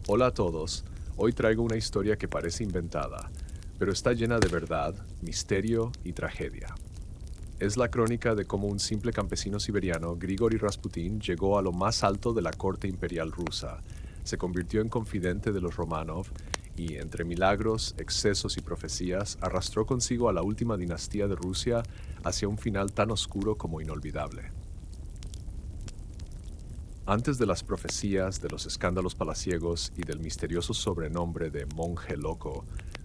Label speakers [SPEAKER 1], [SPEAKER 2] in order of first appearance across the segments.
[SPEAKER 1] Hola a todos, hoy traigo una historia que parece inventada, pero está llena de verdad, misterio y tragedia. Es la crónica de cómo un simple campesino siberiano, Grigori Rasputin, llegó a lo más alto de la corte imperial rusa, se convirtió en confidente de los Romanov y, entre milagros, excesos y profecías, arrastró consigo a la última dinastía de Rusia hacia un final tan oscuro como inolvidable. Antes de las profecías, de los escándalos palaciegos y del misterioso sobrenombre de monje loco,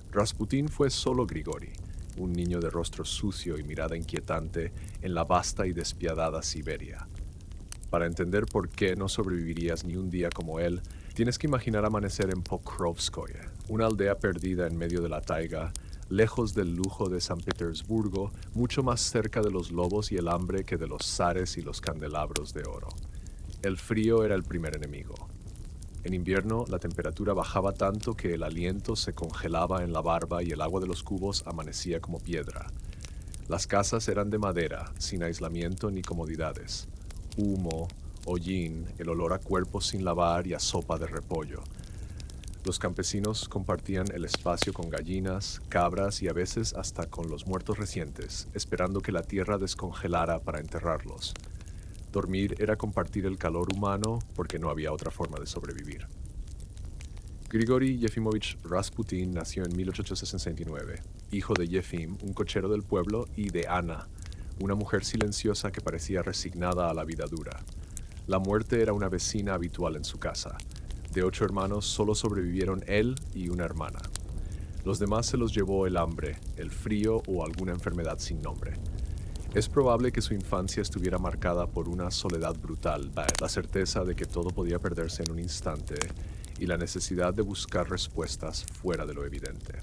[SPEAKER 1] Rasputín fue solo Grigori, un niño de rostro sucio y mirada inquietante en la vasta y despiadada Siberia. Para entender por qué no sobrevivirías ni un día como él, tienes que imaginar amanecer en Pokrovskoye, una aldea perdida en medio de la taiga, lejos del lujo de San Petersburgo, mucho más cerca de los lobos y el hambre que de los zares y los candelabros de oro. El frío era el primer enemigo. En invierno, la temperatura bajaba tanto que el aliento se congelaba en la barba y el agua de los cubos amanecía como piedra. Las casas eran de madera, sin aislamiento ni comodidades. Humo, hollín, el olor a cuerpos sin lavar y a sopa de repollo. Los campesinos compartían el espacio con gallinas, cabras y a veces hasta con los muertos recientes, esperando que la tierra descongelara para enterrarlos. Dormir era compartir el calor humano porque no había otra forma de sobrevivir. Grigori Yefimovich Rasputin nació en 1869, hijo de Yefim, un cochero del pueblo, y de Ana, una mujer silenciosa que parecía resignada a la vida dura. La muerte era una vecina habitual en su casa. De 8 hermanos solo sobrevivieron él y una hermana. Los demás se los llevó el hambre, el frío o alguna enfermedad sin nombre. Es probable que su infancia estuviera marcada por una soledad brutal, la certeza de que todo podía perderse en un instante y la necesidad de buscar respuestas fuera de lo evidente.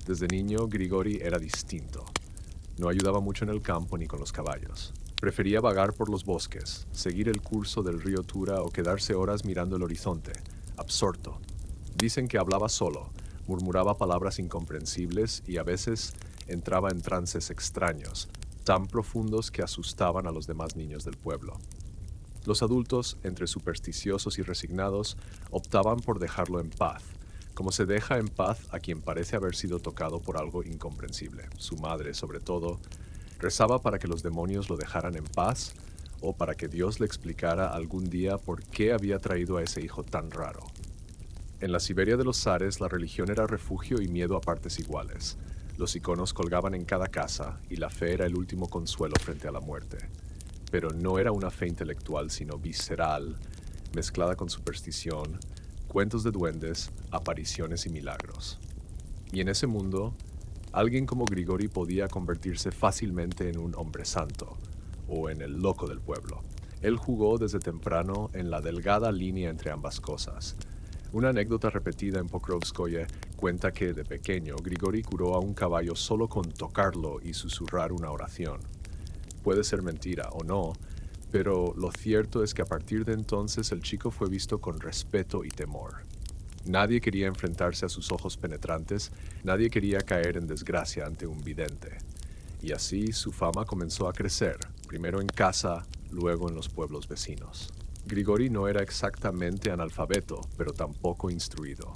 [SPEAKER 1] Desde niño, Grigori era distinto. No ayudaba mucho en el campo ni con los caballos. Prefería vagar por los bosques, seguir el curso del río Tura o quedarse horas mirando el horizonte, absorto. Dicen que hablaba solo, murmuraba palabras incomprensibles y a veces entraba en trances extraños, tan profundos que asustaban a los demás niños del pueblo. Los adultos, entre supersticiosos y resignados, optaban por dejarlo en paz, como se deja en paz a quien parece haber sido tocado por algo incomprensible. Su madre, sobre todo, rezaba para que los demonios lo dejaran en paz o para que Dios le explicara algún día por qué había traído a ese hijo tan raro. En la Siberia de los zares, la religión era refugio y miedo a partes iguales. Los iconos colgaban en cada casa y la fe era el último consuelo frente a la muerte. Pero no era una fe intelectual, sino visceral, mezclada con superstición, cuentos de duendes, apariciones y milagros. Y en ese mundo, alguien como Grigori podía convertirse fácilmente en un hombre santo, o en el loco del pueblo. Él jugó desde temprano en la delgada línea entre ambas cosas. Una anécdota repetida en Pokrovskoye cuenta que, de pequeño, Grigori curó a un caballo solo con tocarlo y susurrar una oración. Puede ser mentira o no, pero lo cierto es que a partir de entonces el chico fue visto con respeto y temor. Nadie quería enfrentarse a sus ojos penetrantes, nadie quería caer en desgracia ante un vidente. Y así su fama comenzó a crecer, primero en casa, luego en los pueblos vecinos. Grigori no era exactamente analfabeto, pero tampoco instruido.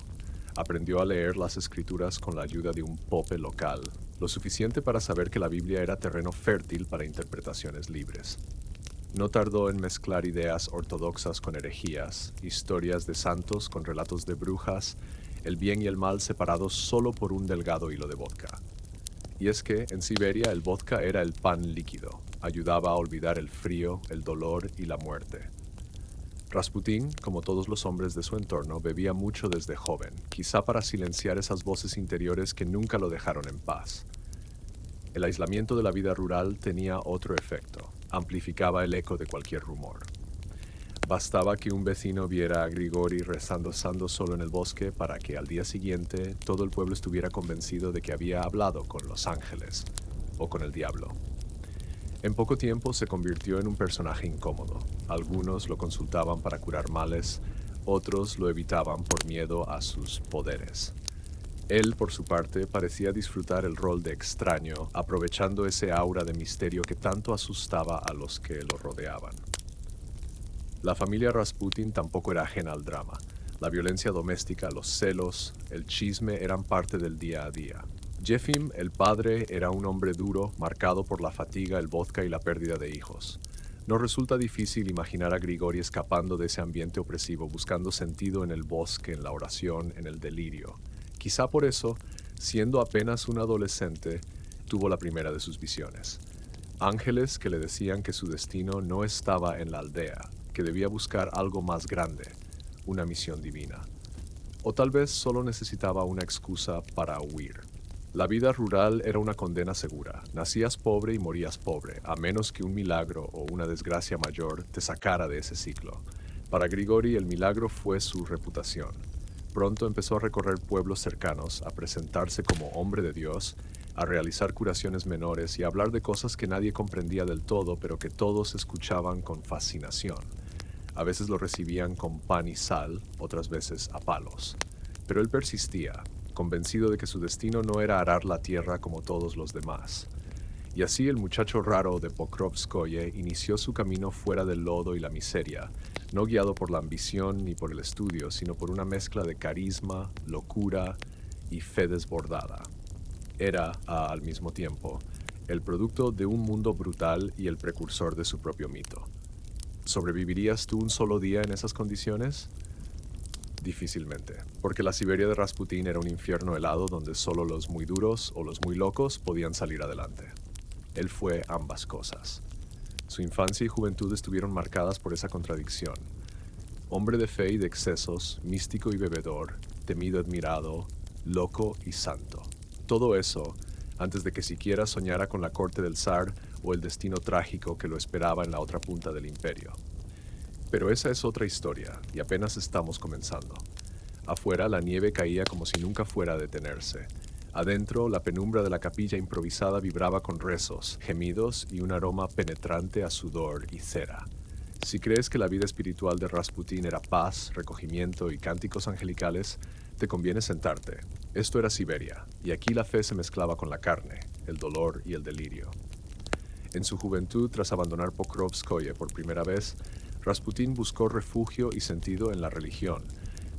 [SPEAKER 1] Aprendió a leer las escrituras con la ayuda de un pope local, lo suficiente para saber que la Biblia era terreno fértil para interpretaciones libres. No tardó en mezclar ideas ortodoxas con herejías, historias de santos con relatos de brujas, el bien y el mal separados solo por un delgado hilo de vodka. Y es que, en Siberia, el vodka era el pan líquido, ayudaba a olvidar el frío, el dolor y la muerte. Rasputín, como todos los hombres de su entorno, bebía mucho desde joven, quizá para silenciar esas voces interiores que nunca lo dejaron en paz. El aislamiento de la vida rural tenía otro efecto, amplificaba el eco de cualquier rumor. Bastaba que un vecino viera a Grigori rezando solo en el bosque para que al día siguiente todo el pueblo estuviera convencido de que había hablado con los ángeles o con el diablo. En poco tiempo se convirtió en un personaje incómodo. Algunos lo consultaban para curar males, otros lo evitaban por miedo a sus poderes. Él, por su parte, parecía disfrutar el rol de extraño, aprovechando ese aura de misterio que tanto asustaba a los que lo rodeaban. La familia Rasputin tampoco era ajena al drama. La violencia doméstica, los celos, el chisme eran parte del día a día. Jefim, el padre, era un hombre duro, marcado por la fatiga, el vodka y la pérdida de hijos. No resulta difícil imaginar a Grigori escapando de ese ambiente opresivo, buscando sentido en el bosque, en la oración, en el delirio. Quizá por eso, siendo apenas un adolescente, tuvo la primera de sus visiones. Ángeles que le decían que su destino no estaba en la aldea, que debía buscar algo más grande, una misión divina. O tal vez solo necesitaba una excusa para huir. La vida rural era una condena segura. Nacías pobre y morías pobre, a menos que un milagro o una desgracia mayor te sacara de ese ciclo. Para Grigori el milagro fue su reputación. Pronto empezó a recorrer pueblos cercanos, a presentarse como hombre de Dios, a realizar curaciones menores y a hablar de cosas que nadie comprendía del todo, pero que todos escuchaban con fascinación. A veces lo recibían con pan y sal, otras veces a palos. Pero él persistía, convencido de que su destino no era arar la tierra como todos los demás. Y así el muchacho raro de Pokrovskoye inició su camino fuera del lodo y la miseria, no guiado por la ambición ni por el estudio, sino por una mezcla de carisma, locura y fe desbordada. Era, al mismo tiempo, el producto de un mundo brutal y el precursor de su propio mito. ¿Sobrevivirías tú un solo día en esas condiciones? Difícilmente, porque la Siberia de Rasputín era un infierno helado donde solo los muy duros o los muy locos podían salir adelante. Él fue ambas cosas. Su infancia y juventud estuvieron marcadas por esa contradicción. Hombre de fe y de excesos, místico y bebedor, temido, admirado, loco y santo. Todo eso antes de que siquiera soñara con la corte del zar o el destino trágico que lo esperaba en la otra punta del imperio. Pero esa es otra historia, y apenas estamos comenzando. Afuera la nieve caía como si nunca fuera a detenerse. Adentro, la penumbra de la capilla improvisada vibraba con rezos, gemidos y un aroma penetrante a sudor y cera. Si crees que la vida espiritual de Rasputín era paz, recogimiento y cánticos angelicales, te conviene sentarte. Esto era Siberia, y aquí la fe se mezclaba con la carne, el dolor y el delirio. En su juventud, tras abandonar Pokrovskoye por primera vez, Rasputín buscó refugio y sentido en la religión,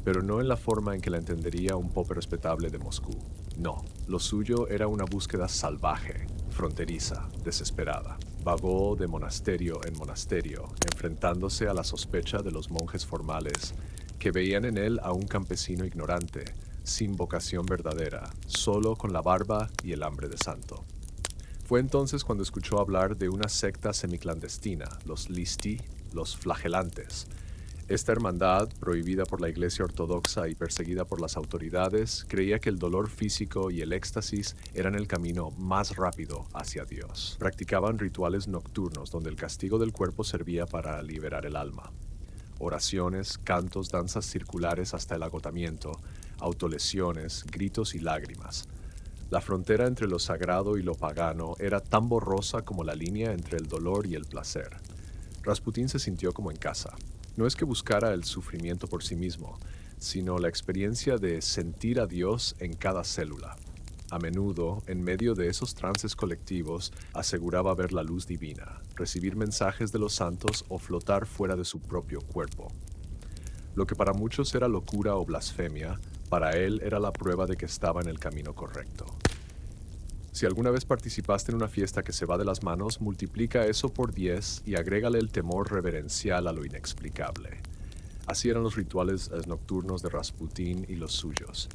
[SPEAKER 1] pero no en la forma en que la entendería un pope respetable de Moscú. No, lo suyo era una búsqueda salvaje, fronteriza, desesperada. Vagó de monasterio en monasterio, enfrentándose a la sospecha de los monjes formales, que veían en él a un campesino ignorante, sin vocación verdadera, solo con la barba y el hambre de santo. Fue entonces cuando escuchó hablar de una secta semiclandestina, los Listi, los flagelantes. Esta hermandad, prohibida por la Iglesia Ortodoxa y perseguida por las autoridades, creía que el dolor físico y el éxtasis eran el camino más rápido hacia Dios. Practicaban rituales nocturnos donde el castigo del cuerpo servía para liberar el alma. Oraciones, cantos, danzas circulares hasta el agotamiento, autolesiones, gritos y lágrimas. La frontera entre lo sagrado y lo pagano era tan borrosa como la línea entre el dolor y el placer. Rasputín se sintió como en casa. No es que buscara el sufrimiento por sí mismo, sino la experiencia de sentir a Dios en cada célula. A menudo, en medio de esos trances colectivos, aseguraba ver la luz divina, recibir mensajes de los santos o flotar fuera de su propio cuerpo. Lo que para muchos era locura o blasfemia, para él era la prueba de que estaba en el camino correcto. Si alguna vez participaste en una fiesta que se va de las manos, multiplica eso por 10 y agrégale el temor reverencial a lo inexplicable. Así eran los rituales nocturnos de Rasputín y los suyos.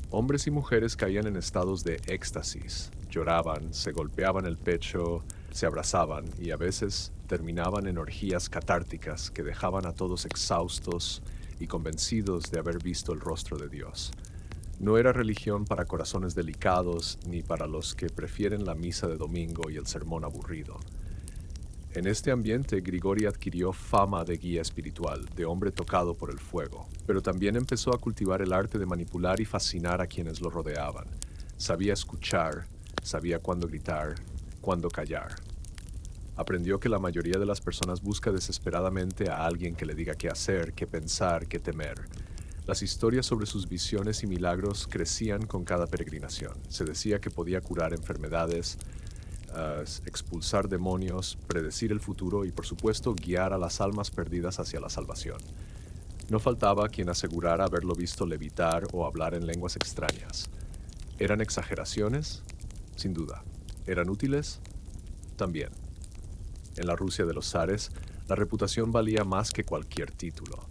[SPEAKER 1] Hombres y mujeres caían en estados de éxtasis, lloraban, se golpeaban el pecho, se abrazaban y a veces terminaban en orgías catárticas que dejaban a todos exhaustos y convencidos de haber visto el rostro de Dios. No era religión para corazones delicados ni para los que prefieren la misa de domingo y el sermón aburrido. En este ambiente, Grigori adquirió fama de guía espiritual, de hombre tocado por el fuego, pero también empezó a cultivar el arte de manipular y fascinar a quienes lo rodeaban. Sabía escuchar, sabía cuándo gritar, cuándo callar. Aprendió que la mayoría de las personas busca desesperadamente a alguien que le diga qué hacer, qué pensar, qué temer. Las historias sobre sus visiones y milagros crecían con cada peregrinación. Se decía que podía curar enfermedades, expulsar demonios, predecir el futuro y, por supuesto, guiar a las almas perdidas hacia la salvación. No faltaba quien asegurara haberlo visto levitar o hablar en lenguas extrañas. ¿Eran exageraciones? Sin duda. ¿Eran útiles? También. En la Rusia de los zares, la reputación valía más que cualquier título.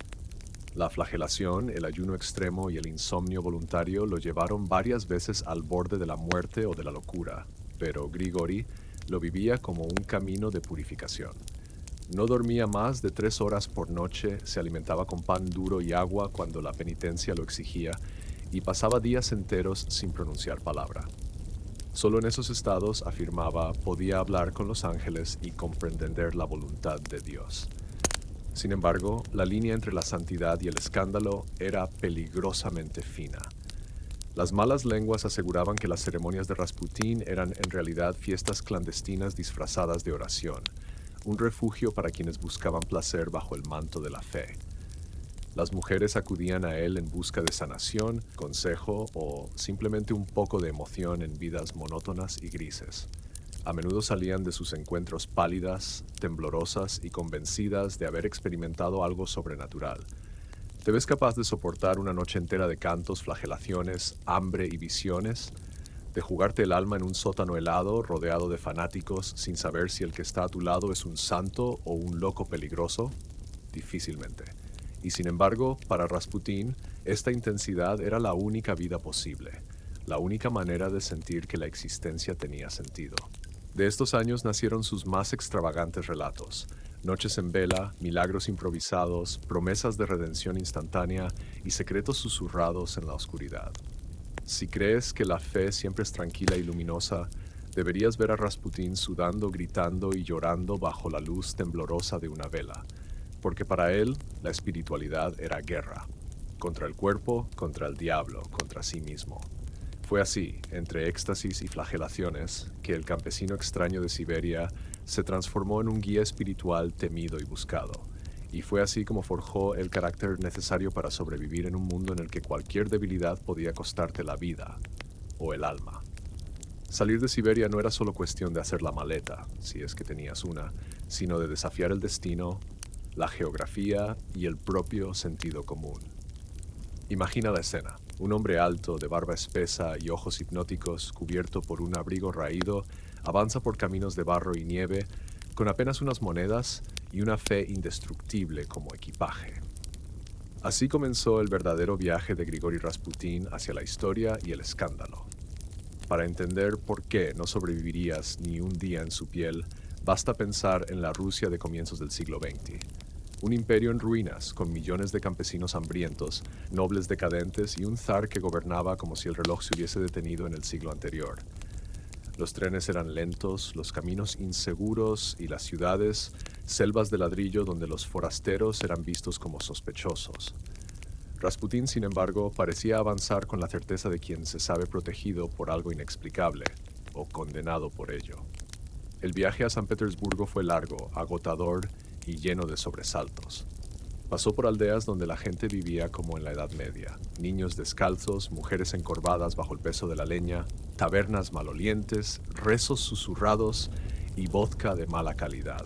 [SPEAKER 1] La flagelación, el ayuno extremo y el insomnio voluntario lo llevaron varias veces al borde de la muerte o de la locura, pero Grigori lo vivía como un camino de purificación. No dormía más de 3 horas por noche, se alimentaba con pan duro y agua cuando la penitencia lo exigía, y pasaba días enteros sin pronunciar palabra. Solo en esos estados, afirmaba, podía hablar con los ángeles y comprender la voluntad de Dios. Sin embargo, la línea entre la santidad y el escándalo era peligrosamente fina. Las malas lenguas aseguraban que las ceremonias de Rasputín eran en realidad fiestas clandestinas disfrazadas de oración, un refugio para quienes buscaban placer bajo el manto de la fe. Las mujeres acudían a él en busca de sanación, consejo o simplemente un poco de emoción en vidas monótonas y grises. A menudo salían de sus encuentros pálidas, temblorosas y convencidas de haber experimentado algo sobrenatural. ¿Te ves capaz de soportar una noche entera de cantos, flagelaciones, hambre y visiones? ¿De jugarte el alma en un sótano helado, rodeado de fanáticos, sin saber si el que está a tu lado es un santo o un loco peligroso? Difícilmente. Y sin embargo, para Rasputín, esta intensidad era la única vida posible, la única manera de sentir que la existencia tenía sentido. De estos años nacieron sus más extravagantes relatos: noches en vela, milagros improvisados, promesas de redención instantánea y secretos susurrados en la oscuridad. Si crees que la fe siempre es tranquila y luminosa, deberías ver a Rasputín sudando, gritando y llorando bajo la luz temblorosa de una vela, porque para él la espiritualidad era guerra, contra el cuerpo, contra el diablo, contra sí mismo. Fue así, entre éxtasis y flagelaciones, que el campesino extraño de Siberia se transformó en un guía espiritual temido y buscado. Y fue así como forjó el carácter necesario para sobrevivir en un mundo en el que cualquier debilidad podía costarte la vida o el alma. Salir de Siberia no era solo cuestión de hacer la maleta, si es que tenías una, sino de desafiar el destino, la geografía y el propio sentido común. Imagina la escena. Un hombre alto, de barba espesa y ojos hipnóticos, cubierto por un abrigo raído, avanza por caminos de barro y nieve, con apenas unas monedas y una fe indestructible como equipaje. Así comenzó el verdadero viaje de Grigori Rasputín hacia la historia y el escándalo. Para entender por qué no sobrevivirías ni un día en su piel, basta pensar en la Rusia de comienzos del siglo XX. Un imperio en ruinas, con millones de campesinos hambrientos, nobles decadentes y un zar que gobernaba como si el reloj se hubiese detenido en el siglo anterior. Los trenes eran lentos, los caminos inseguros y las ciudades, selvas de ladrillo donde los forasteros eran vistos como sospechosos. Rasputín, sin embargo, parecía avanzar con la certeza de quien se sabe protegido por algo inexplicable, o condenado por ello. El viaje a San Petersburgo fue largo, agotador y lleno de sobresaltos. Pasó por aldeas donde la gente vivía como en la Edad Media: niños descalzos, mujeres encorvadas bajo el peso de la leña, tabernas malolientes, rezos susurrados y vodka de mala calidad.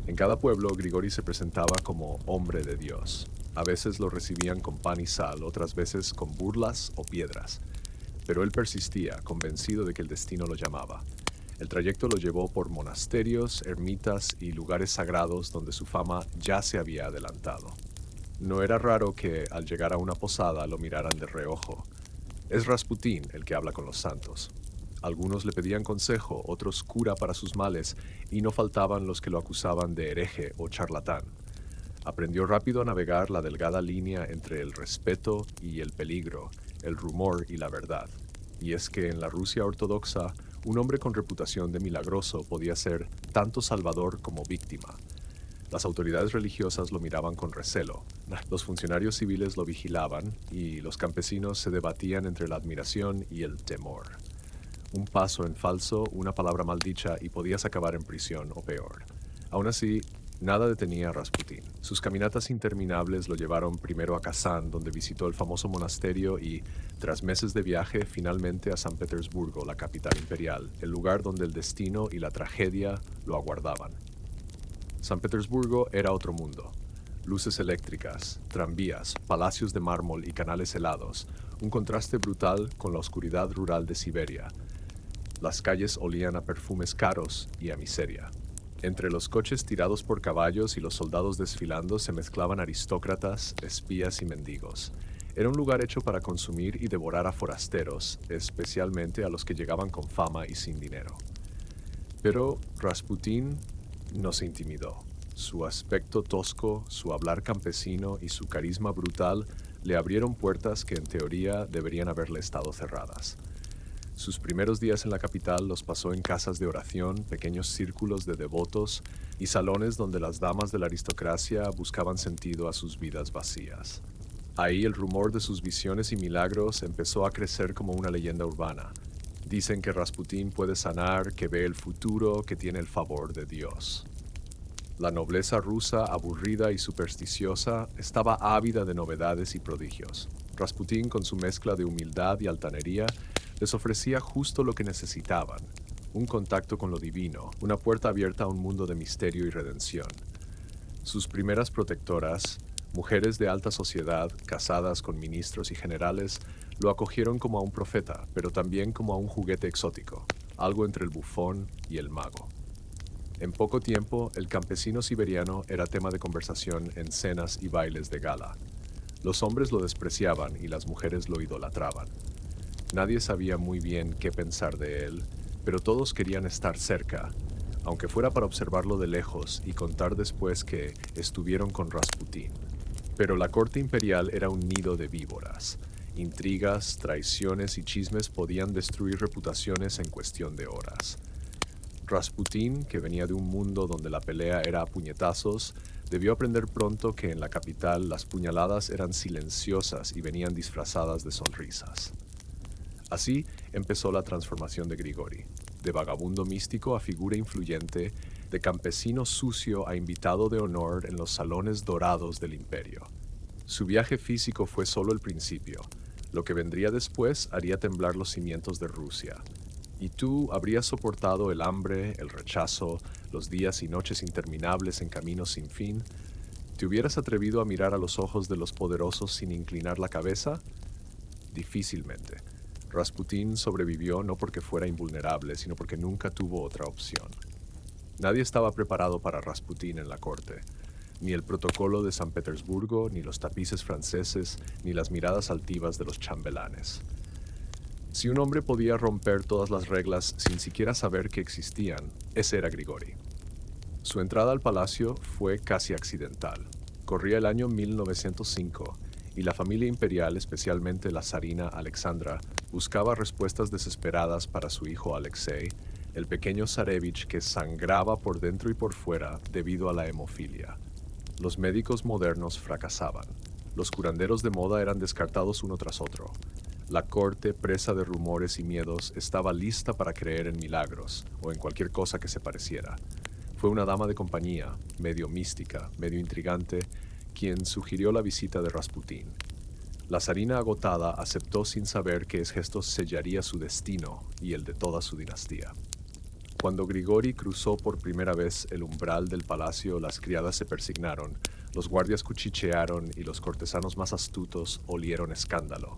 [SPEAKER 1] En cada pueblo, Grigori se presentaba como hombre de Dios. A veces lo recibían con pan y sal, otras veces con burlas o piedras. Pero él persistía, convencido de que el destino lo llamaba. El trayecto lo llevó por monasterios, ermitas y lugares sagrados donde su fama ya se había adelantado. No era raro que, al llegar a una posada, lo miraran de reojo. Es Rasputín el que habla con los santos. Algunos le pedían consejo, otros cura para sus males, y no faltaban los que lo acusaban de hereje o charlatán. Aprendió rápido a navegar la delgada línea entre el respeto y el peligro, el rumor y la verdad. Y es que en la Rusia ortodoxa, un hombre con reputación de milagroso podía ser tanto salvador como víctima. Las autoridades religiosas lo miraban con recelo, los funcionarios civiles lo vigilaban y los campesinos se debatían entre la admiración y el temor. Un paso en falso, una palabra maldicha y podías acabar en prisión o peor. Aún así, nada detenía a Rasputín. Sus caminatas interminables lo llevaron primero a Kazán, donde visitó el famoso monasterio y, tras meses de viaje, finalmente a San Petersburgo, la capital imperial, el lugar donde el destino y la tragedia lo aguardaban. San Petersburgo era otro mundo. Luces eléctricas, tranvías, palacios de mármol y canales helados, un contraste brutal con la oscuridad rural de Siberia. Las calles olían a perfumes caros y a miseria. Entre los coches tirados por caballos y los soldados desfilando se mezclaban aristócratas, espías y mendigos. Era un lugar hecho para consumir y devorar a forasteros, especialmente a los que llegaban con fama y sin dinero. Pero Rasputín no se intimidó. Su aspecto tosco, su hablar campesino y su carisma brutal le abrieron puertas que en teoría deberían haberle estado cerradas. Sus primeros días en la capital los pasó en casas de oración, pequeños círculos de devotos y salones donde las damas de la aristocracia buscaban sentido a sus vidas vacías. Ahí el rumor de sus visiones y milagros empezó a crecer como una leyenda urbana. Dicen que Rasputín puede sanar, que ve el futuro, que tiene el favor de Dios. La nobleza rusa, aburrida y supersticiosa, estaba ávida de novedades y prodigios. Rasputín, con su mezcla de humildad y altanería, les ofrecía justo lo que necesitaban: un contacto con lo divino, una puerta abierta a un mundo de misterio y redención. Sus primeras protectoras, mujeres de alta sociedad, casadas con ministros y generales, lo acogieron como a un profeta, pero también como a un juguete exótico, algo entre el bufón y el mago. En poco tiempo, el campesino siberiano era tema de conversación en cenas y bailes de gala. Los hombres lo despreciaban y las mujeres lo idolatraban. Nadie sabía muy bien qué pensar de él, pero todos querían estar cerca, aunque fuera para observarlo de lejos y contar después que estuvieron con Rasputín. Pero la corte imperial era un nido de víboras. Intrigas, traiciones y chismes podían destruir reputaciones en cuestión de horas. Rasputín, que venía de un mundo donde la pelea era a puñetazos, debió aprender pronto que en la capital las puñaladas eran silenciosas y venían disfrazadas de sonrisas. Así empezó la transformación de Grigori, de vagabundo místico a figura influyente, de campesino sucio a invitado de honor en los salones dorados del imperio. Su viaje físico fue solo el principio. Lo que vendría después haría temblar los cimientos de Rusia. Y tú habrías soportado el hambre, el rechazo, los días y noches interminables en caminos sin fin. ¿Te hubieras atrevido a mirar a los ojos de los poderosos sin inclinar la cabeza? Difícilmente. Rasputín sobrevivió no porque fuera invulnerable, sino porque nunca tuvo otra opción. Nadie estaba preparado para Rasputín en la corte. Ni el protocolo de San Petersburgo, ni los tapices franceses, ni las miradas altivas de los chambelanes. Si un hombre podía romper todas las reglas sin siquiera saber que existían, ese era Grigori. Su entrada al palacio fue casi accidental. Corría el año 1905 y la familia imperial, especialmente la zarina Alexandra, buscaba respuestas desesperadas para su hijo Alexei, el pequeño zarevich que sangraba por dentro y por fuera debido a la hemofilia. Los médicos modernos fracasaban. Los curanderos de moda eran descartados uno tras otro. La corte, presa de rumores y miedos, estaba lista para creer en milagros o en cualquier cosa que se pareciera. Fue una dama de compañía, medio mística, medio intrigante, quien sugirió la visita de Rasputín. La zarina agotada aceptó sin saber que ese gesto sellaría su destino y el de toda su dinastía. Cuando Grigori cruzó por primera vez el umbral del palacio, las criadas se persignaron, los guardias cuchichearon y los cortesanos más astutos olieron escándalo.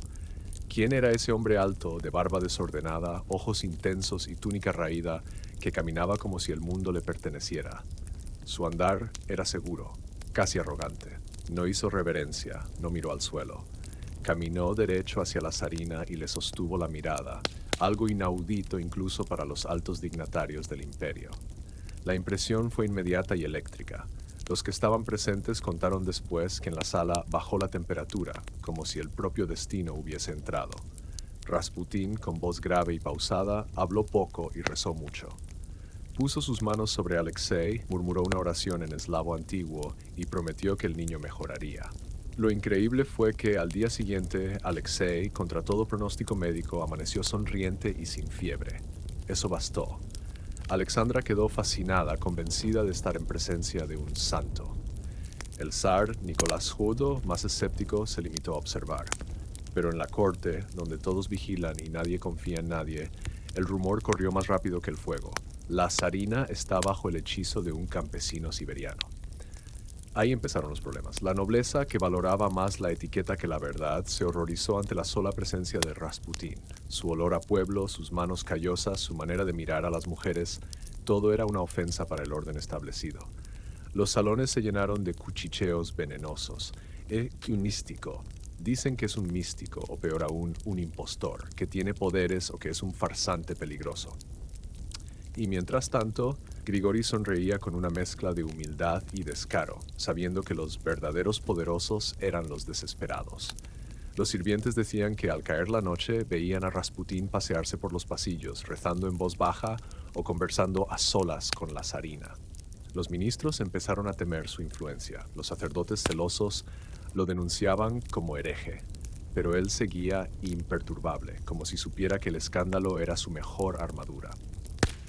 [SPEAKER 1] ¿Quién era ese hombre alto, de barba desordenada, ojos intensos y túnica raída, que caminaba como si el mundo le perteneciera? Su andar era seguro, casi arrogante. No hizo reverencia, no miró al suelo. Caminó derecho hacia la zarina y le sostuvo la mirada, algo inaudito incluso para los altos dignatarios del imperio. La impresión fue inmediata y eléctrica. Los que estaban presentes contaron después que en la sala bajó la temperatura, como si el propio destino hubiese entrado. Rasputín, con voz grave y pausada, habló poco y rezó mucho. Puso sus manos sobre Alexei, murmuró una oración en eslavo antiguo y prometió que el niño mejoraría. Lo increíble fue que al día siguiente, Alexei, contra todo pronóstico médico, amaneció sonriente y sin fiebre. Eso bastó. Alexandra quedó fascinada, convencida de estar en presencia de un santo. El zar, Nicolás II, más escéptico, se limitó a observar. Pero en la corte, donde todos vigilan y nadie confía en nadie, el rumor corrió más rápido que el fuego. La zarina está bajo el hechizo de un campesino siberiano. Ahí empezaron los problemas. La nobleza, que valoraba más la etiqueta que la verdad, se horrorizó ante la sola presencia de Rasputín. Su olor a pueblo, sus manos callosas, su manera de mirar a las mujeres, todo era una ofensa para el orden establecido. Los salones se llenaron de cuchicheos venenosos. El místico. Dicen que es un místico, o peor aún, un impostor, que tiene poderes o que es un farsante peligroso. Y mientras tanto, Grigori sonreía con una mezcla de humildad y descaro, sabiendo que los verdaderos poderosos eran los desesperados. Los sirvientes decían que al caer la noche veían a Rasputín pasearse por los pasillos, rezando en voz baja o conversando a solas con la zarina. Los ministros empezaron a temer su influencia. Los sacerdotes celosos lo denunciaban como hereje, pero él seguía imperturbable, como si supiera que el escándalo era su mejor armadura.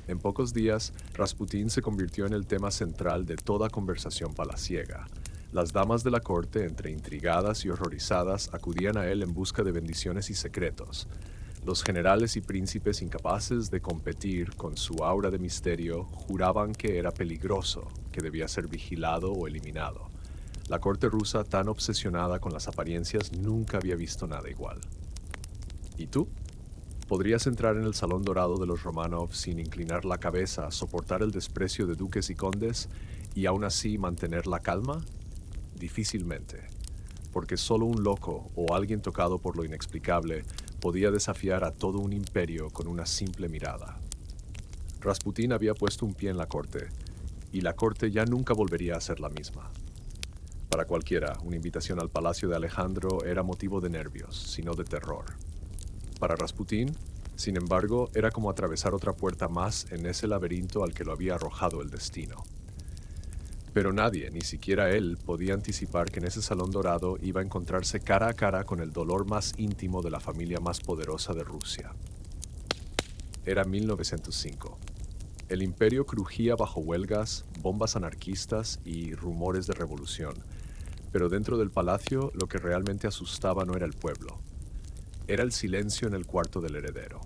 [SPEAKER 1] En pocos días, Rasputín se convirtió en el tema central de toda conversación palaciega. Las damas de la corte, entre intrigadas y horrorizadas, acudían a él en busca de bendiciones y secretos. Los generales y príncipes, incapaces de competir con su aura de misterio, juraban que era peligroso, que debía ser vigilado o eliminado. La corte rusa, tan obsesionada con las apariencias, nunca había visto nada igual. ¿Y tú? ¿Podrías entrar en el salón dorado de los Romanov sin inclinar la cabeza, soportar el desprecio de duques y condes y aún así mantener la calma? Difícilmente, porque solo un loco o alguien tocado por lo inexplicable podía desafiar a todo un imperio con una simple mirada. Rasputín había puesto un pie en la corte, y la corte ya nunca volvería a ser la misma. Para cualquiera, una invitación al palacio de Alejandro era motivo de nervios, sino de terror. Para Rasputín, sin embargo, era como atravesar otra puerta más en ese laberinto al que lo había arrojado el destino. Pero nadie, ni siquiera él, podía anticipar que en ese salón dorado iba a encontrarse cara a cara con el dolor más íntimo de la familia más poderosa de Rusia. Era 1905. El imperio crujía bajo huelgas, bombas anarquistas y rumores de revolución, pero dentro del palacio lo que realmente asustaba no era el pueblo. Era el silencio en el cuarto del heredero.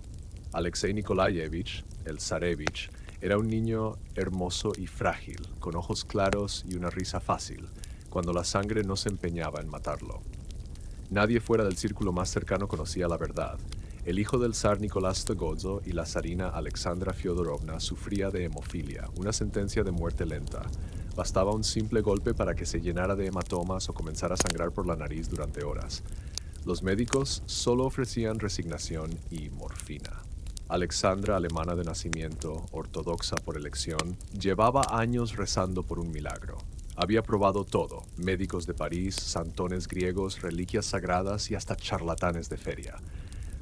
[SPEAKER 1] Alexei Nikolayevich, el zarevich, era un niño hermoso y frágil, con ojos claros y una risa fácil, cuando la sangre no se empeñaba en matarlo. Nadie fuera del círculo más cercano conocía la verdad. El hijo del zar Nicolás II y la zarina Alexandra Fyodorovna sufría de hemofilia, una sentencia de muerte lenta. Bastaba un simple golpe para que se llenara de hematomas o comenzara a sangrar por la nariz durante horas. Los médicos solo ofrecían resignación y morfina. Alexandra, alemana de nacimiento, ortodoxa por elección, llevaba años rezando por un milagro. Había probado todo: médicos de París, santones griegos, reliquias sagradas y hasta charlatanes de feria.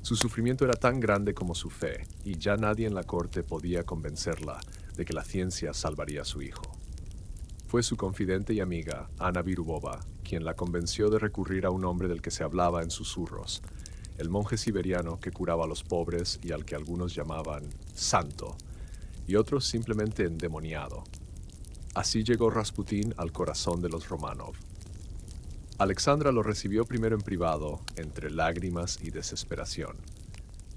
[SPEAKER 1] Su sufrimiento era tan grande como su fe, y ya nadie en la corte podía convencerla de que la ciencia salvaría a su hijo. Fue su confidente y amiga, Ana Virubova, quien la convenció de recurrir a un hombre del que se hablaba en susurros, el monje siberiano que curaba a los pobres y al que algunos llamaban santo, y otros simplemente endemoniado. Así llegó Rasputín al corazón de los Romanov. Alexandra lo recibió primero en privado, entre lágrimas y desesperación.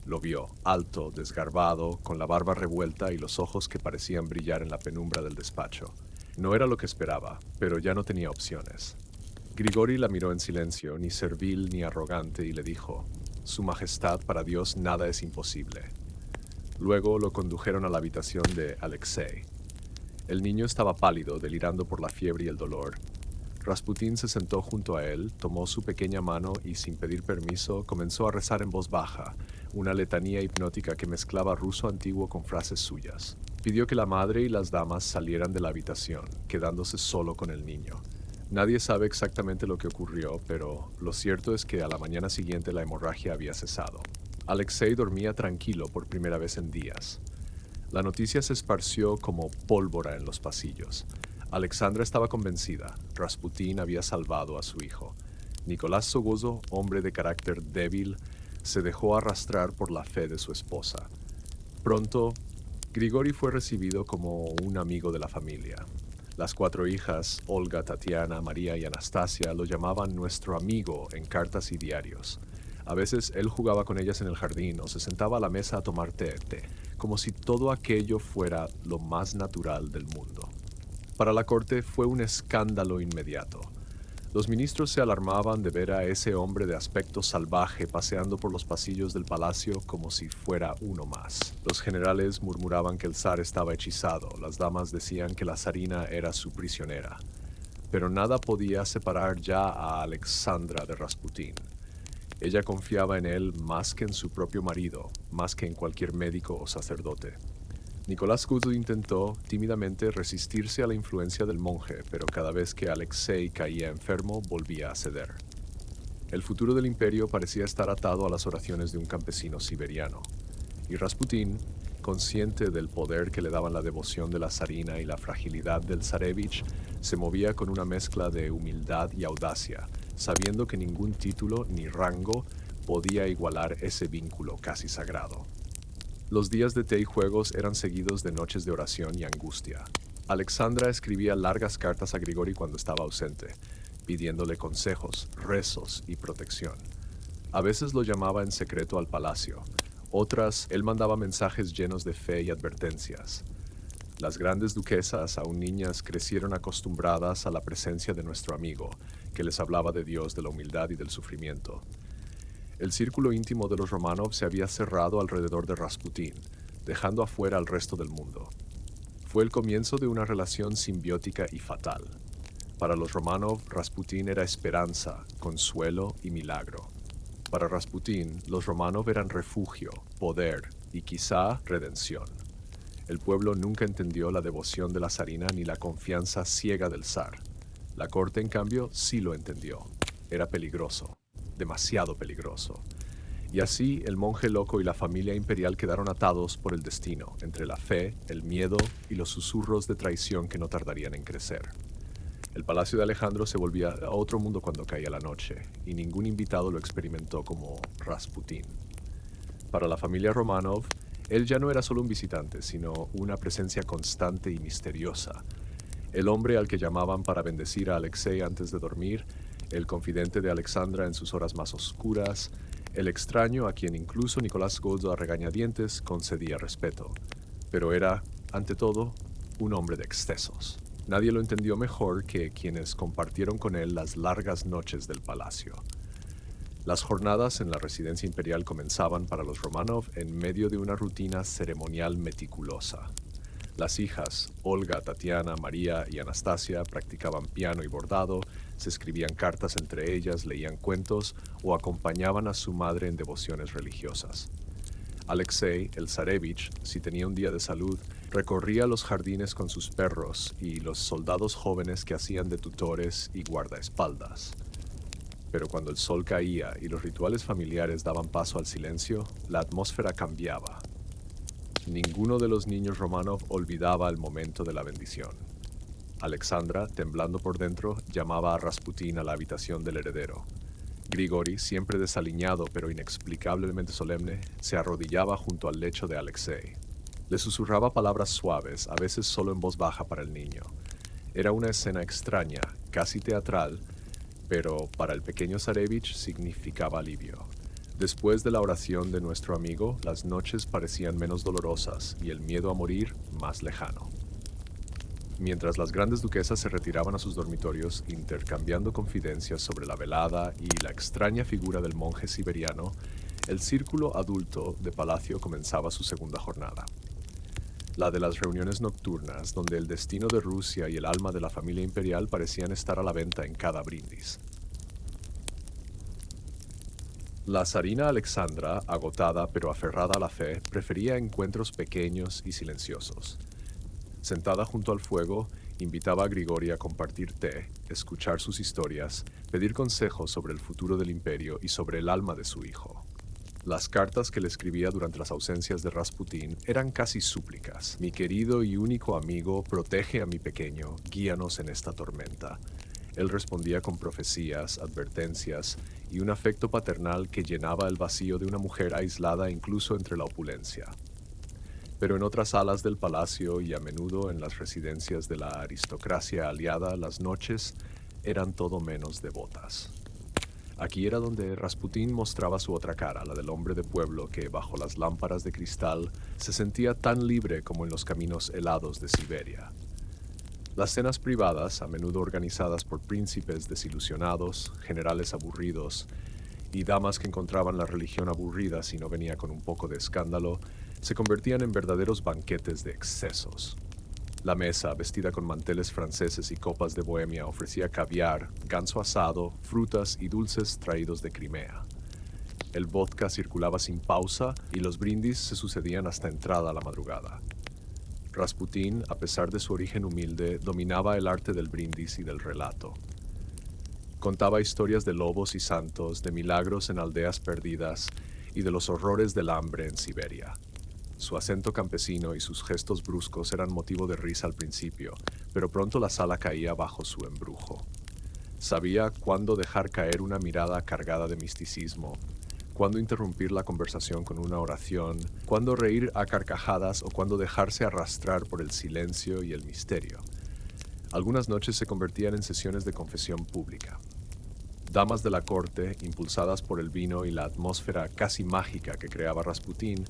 [SPEAKER 1] Lo vio, alto, desgarbado, con la barba revuelta y los ojos que parecían brillar en la penumbra del despacho. No era lo que esperaba, pero ya no tenía opciones. Grigori la miró en silencio, ni servil ni arrogante, y le dijo: «Su Majestad, para Dios nada es imposible». Luego lo condujeron a la habitación de Alexei. El niño estaba pálido, delirando por la fiebre y el dolor. Rasputín se sentó junto a él, tomó su pequeña mano y, sin pedir permiso, comenzó a rezar en voz baja, una letanía hipnótica que mezclaba ruso antiguo con frases suyas. Pidió que la madre y las damas salieran de la habitación, quedándose solo con el niño. Nadie sabe exactamente lo que ocurrió, pero lo cierto es que a la mañana siguiente la hemorragia había cesado. Alexei dormía tranquilo por primera vez en días. La noticia se esparció como pólvora en los pasillos. Alexandra estaba convencida: Rasputín había salvado a su hijo. Nicolás II, hombre de carácter débil, se dejó arrastrar por la fe de su esposa. Pronto, Grigori fue recibido como un amigo de la familia. Las 4 hijas, Olga, Tatiana, María y Anastasia, lo llamaban nuestro amigo en cartas y diarios. A veces él jugaba con ellas en el jardín o se sentaba a la mesa a tomar té, como si todo aquello fuera lo más natural del mundo. Para la corte fue un escándalo inmediato. Los ministros se alarmaban de ver a ese hombre de aspecto salvaje paseando por los pasillos del palacio como si fuera uno más. Los generales murmuraban que el zar estaba hechizado, las damas decían que la zarina era su prisionera. Pero nada podía separar ya a Alexandra de Rasputín. Ella confiaba en él más que en su propio marido, más que en cualquier médico o sacerdote. Nicolás Guzl intentó tímidamente resistirse a la influencia del monje, pero cada vez que Alexei caía enfermo volvía a ceder. El futuro del imperio parecía estar atado a las oraciones de un campesino siberiano, y Rasputín, consciente del poder que le daban la devoción de la zarina y la fragilidad del zarevich, se movía con una mezcla de humildad y audacia, sabiendo que ningún título ni rango podía igualar ese vínculo casi sagrado. Los días de té y juegos eran seguidos de noches de oración y angustia. Alexandra escribía largas cartas a Grigori cuando estaba ausente, pidiéndole consejos, rezos y protección. A veces lo llamaba en secreto al palacio. Otras, él mandaba mensajes llenos de fe y advertencias. Las grandes duquesas, aún niñas, crecieron acostumbradas a la presencia de nuestro amigo, que les hablaba de Dios, de la humildad y del sufrimiento. El círculo íntimo de los Romanov se había cerrado alrededor de Rasputín, dejando afuera al resto del mundo. Fue el comienzo de una relación simbiótica y fatal. Para los Romanov, Rasputín era esperanza, consuelo y milagro. Para Rasputín, los Romanov eran refugio, poder y quizá redención. El pueblo nunca entendió la devoción de la zarina ni la confianza ciega del zar. La corte, en cambio, sí lo entendió. Era peligroso. Demasiado peligroso. Y así el monje loco y la familia imperial quedaron atados por el destino, entre la fe, el miedo y los susurros de traición que no tardarían en crecer. El palacio de Alejandro se volvía a otro mundo cuando caía la noche, y ningún invitado lo experimentó como Rasputín. Para la familia Romanov, él ya no era solo un visitante, sino una presencia constante y misteriosa. El hombre al que llamaban para bendecir a Alexei antes de dormir, el confidente de Alexandra en sus horas más oscuras, el extraño a quien incluso Nicolás Guzl a regañadientes concedía respeto. Pero era, ante todo, un hombre de excesos. Nadie lo entendió mejor que quienes compartieron con él las largas noches del palacio. Las jornadas en la residencia imperial comenzaban para los Romanov en medio de una rutina ceremonial meticulosa. Las hijas, Olga, Tatiana, María y Anastasia, practicaban piano y bordado, se escribían cartas entre ellas, leían cuentos o acompañaban a su madre en devociones religiosas. Alexei, el zarevich, si tenía un día de salud, recorría los jardines con sus perros y los soldados jóvenes que hacían de tutores y guardaespaldas. Pero cuando el sol caía y los rituales familiares daban paso al silencio, la atmósfera cambiaba. Ninguno de los niños Romanov olvidaba el momento de la bendición. Alexandra, temblando por dentro, llamaba a Rasputín a la habitación del heredero. Grigori, siempre desaliñado pero inexplicablemente solemne, se arrodillaba junto al lecho de Alexei. Le susurraba palabras suaves, a veces solo en voz baja para el niño. Era una escena extraña, casi teatral, pero para el pequeño zarevich significaba alivio. Después de la oración de nuestro amigo, las noches parecían menos dolorosas y el miedo a morir más lejano. Mientras las grandes duquesas se retiraban a sus dormitorios, intercambiando confidencias sobre la velada y la extraña figura del monje siberiano, el círculo adulto de palacio comenzaba su segunda jornada. La de las reuniones nocturnas, donde el destino de Rusia y el alma de la familia imperial parecían estar a la venta en cada brindis. La zarina Alexandra, agotada pero aferrada a la fe, prefería encuentros pequeños y silenciosos. Sentada junto al fuego, invitaba a Grigori a compartir té, escuchar sus historias, pedir consejos sobre el futuro del imperio y sobre el alma de su hijo. Las cartas que le escribía durante las ausencias de Rasputín eran casi súplicas. Mi querido y único amigo, protege a mi pequeño, guíanos en esta tormenta. Él respondía con profecías, advertencias y un afecto paternal que llenaba el vacío de una mujer aislada incluso entre la opulencia. Pero en otras salas del palacio y a menudo en las residencias de la aristocracia aliada, las noches eran todo menos devotas. Aquí era donde Rasputín mostraba su otra cara, la del hombre de pueblo que, bajo las lámparas de cristal, se sentía tan libre como en los caminos helados de Siberia. Las cenas privadas, a menudo organizadas por príncipes desilusionados, generales aburridos y damas que encontraban la religión aburrida si no venía con un poco de escándalo, se convertían en verdaderos banquetes de excesos. La mesa, vestida con manteles franceses y copas de Bohemia, ofrecía caviar, ganso asado, frutas y dulces traídos de Crimea. El vodka circulaba sin pausa y los brindis se sucedían hasta entrada la madrugada. Rasputín, a pesar de su origen humilde, dominaba el arte del brindis y del relato. Contaba historias de lobos y santos, de milagros en aldeas perdidas y de los horrores del hambre en Siberia. Su acento campesino y sus gestos bruscos eran motivo de risa al principio, pero pronto la sala caía bajo su embrujo. Sabía cuándo dejar caer una mirada cargada de misticismo, cuándo interrumpir la conversación con una oración, cuándo reír a carcajadas o cuándo dejarse arrastrar por el silencio y el misterio. Algunas noches se convertían en sesiones de confesión pública. Damas de la corte, impulsadas por el vino y la atmósfera casi mágica que creaba Rasputín,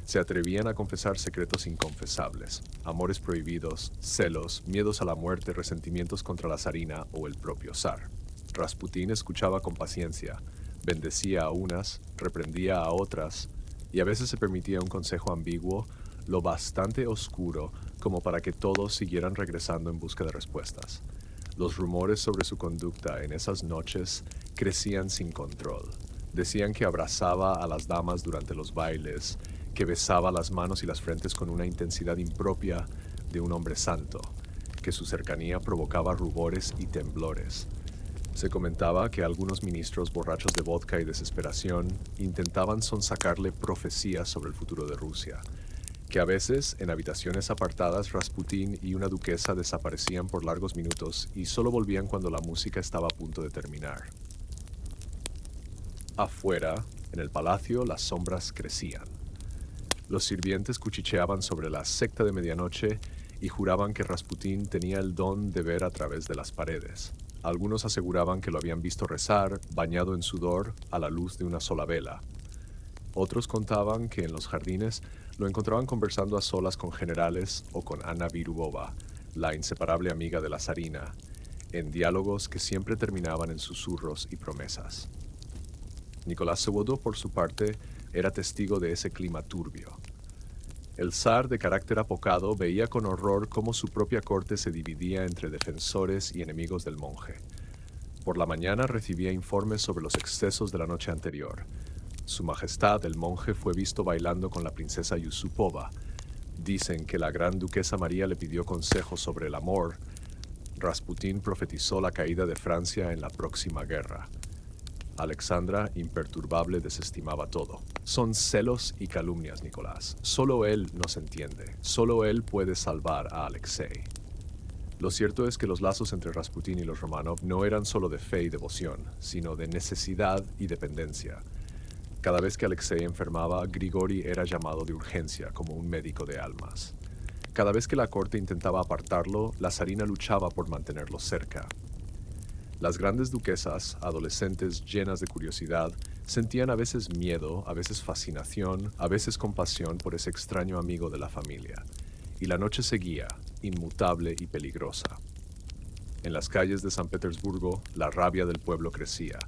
[SPEAKER 1] se atrevían a confesar secretos inconfesables, amores prohibidos, celos, miedos a la muerte, resentimientos contra la zarina o el propio zar. Rasputín escuchaba con paciencia, bendecía a unas, reprendía a otras, y a veces se permitía un consejo ambiguo, lo bastante oscuro como para que todos siguieran regresando en busca de respuestas. Los rumores sobre su conducta en esas noches crecían sin control. Decían que abrazaba a las damas durante los bailes, que besaba las manos y las frentes con una intensidad impropia de un hombre santo, que su cercanía provocaba rubores y temblores. Se comentaba que algunos ministros borrachos de vodka y desesperación intentaban sonsacarle profecías sobre el futuro de Rusia, que a veces, en habitaciones apartadas, Rasputín y una duquesa desaparecían por largos minutos y solo volvían cuando la música estaba a punto de terminar. Afuera, en el palacio, las sombras crecían. Los sirvientes cuchicheaban sobre la secta de medianoche y juraban que Rasputín tenía el don de ver a través de las paredes. Algunos aseguraban que lo habían visto rezar, bañado en sudor, a la luz de una sola vela. Otros contaban que en los jardines lo encontraban conversando a solas con generales o con Anna Virubova, la inseparable amiga de la zarina, en diálogos que siempre terminaban en susurros y promesas. Nicolás II, por su parte, era testigo de ese clima turbio. El zar, de carácter apocado, veía con horror cómo su propia corte se dividía entre defensores y enemigos del monje. Por la mañana recibía informes sobre los excesos de la noche anterior. Su Majestad, el monje, fue visto bailando con la princesa Yusupova. Dicen que la gran duquesa María le pidió consejos sobre el amor. Rasputín profetizó la caída de Francia en la próxima guerra. Alexandra, imperturbable, desestimaba todo. Son celos y calumnias, Nicolás. Solo él nos entiende. Solo él puede salvar a Alexei. Lo cierto es que los lazos entre Rasputín y los Romanov no eran solo de fe y devoción, sino de necesidad y dependencia. Cada vez que Alexei enfermaba, Grigori era llamado de urgencia como un médico de almas. Cada vez que la corte intentaba apartarlo, la zarina luchaba por mantenerlo cerca. Las grandes duquesas, adolescentes llenas de curiosidad, sentían a veces miedo, a veces fascinación, a veces compasión por ese extraño amigo de la familia. Y la noche seguía, inmutable y peligrosa. En las calles de San Petersburgo, la rabia del pueblo crecía.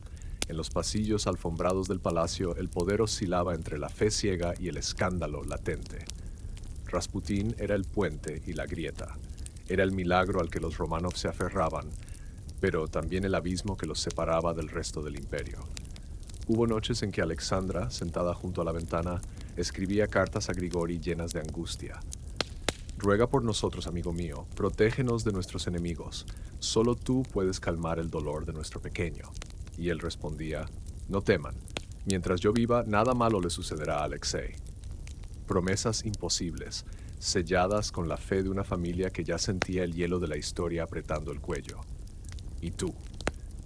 [SPEAKER 1] En los pasillos alfombrados del palacio, el poder oscilaba entre la fe ciega y el escándalo latente. Rasputín era el puente y la grieta. Era el milagro al que los Romanov se aferraban, pero también el abismo que los separaba del resto del imperio. Hubo noches en que Alexandra, sentada junto a la ventana, escribía cartas a Grigori llenas de angustia. Ruega por nosotros, amigo mío, protégenos de nuestros enemigos. Solo tú puedes calmar el dolor de nuestro pequeño. Y él respondía, no teman. Mientras yo viva, nada malo le sucederá a Alexei. Promesas imposibles, selladas con la fe de una familia que ya sentía el hielo de la historia apretando el cuello. ¿Y tú?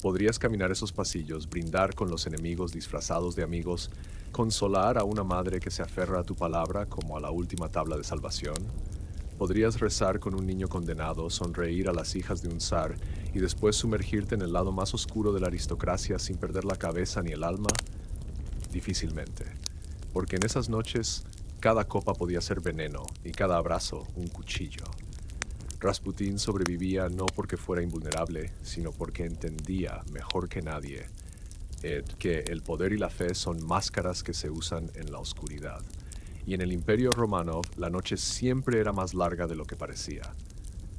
[SPEAKER 1] ¿Podrías caminar esos pasillos, brindar con los enemigos disfrazados de amigos, consolar a una madre que se aferra a tu palabra como a la última tabla de salvación? ¿Podrías rezar con un niño condenado, sonreír a las hijas de un zar y después sumergirte en el lado más oscuro de la aristocracia sin perder la cabeza ni el alma? Difícilmente, porque en esas noches cada copa podía ser veneno y cada abrazo un cuchillo. Rasputín sobrevivía no porque fuera invulnerable, sino porque entendía, mejor que nadie, que el poder y la fe son máscaras que se usan en la oscuridad. Y en el Imperio Romanov, la noche siempre era más larga de lo que parecía.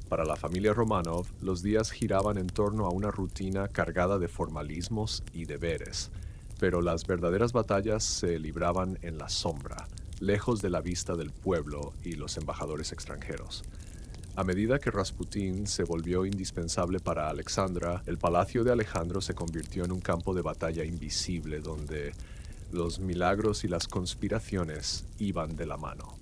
[SPEAKER 1] Para la familia Romanov, los días giraban en torno a una rutina cargada de formalismos y deberes, pero las verdaderas batallas se libraban en la sombra, lejos de la vista del pueblo y los embajadores extranjeros. A medida que Rasputín se volvió indispensable para Alexandra, el palacio de Alejandro se convirtió en un campo de batalla invisible donde los milagros y las conspiraciones iban de la mano.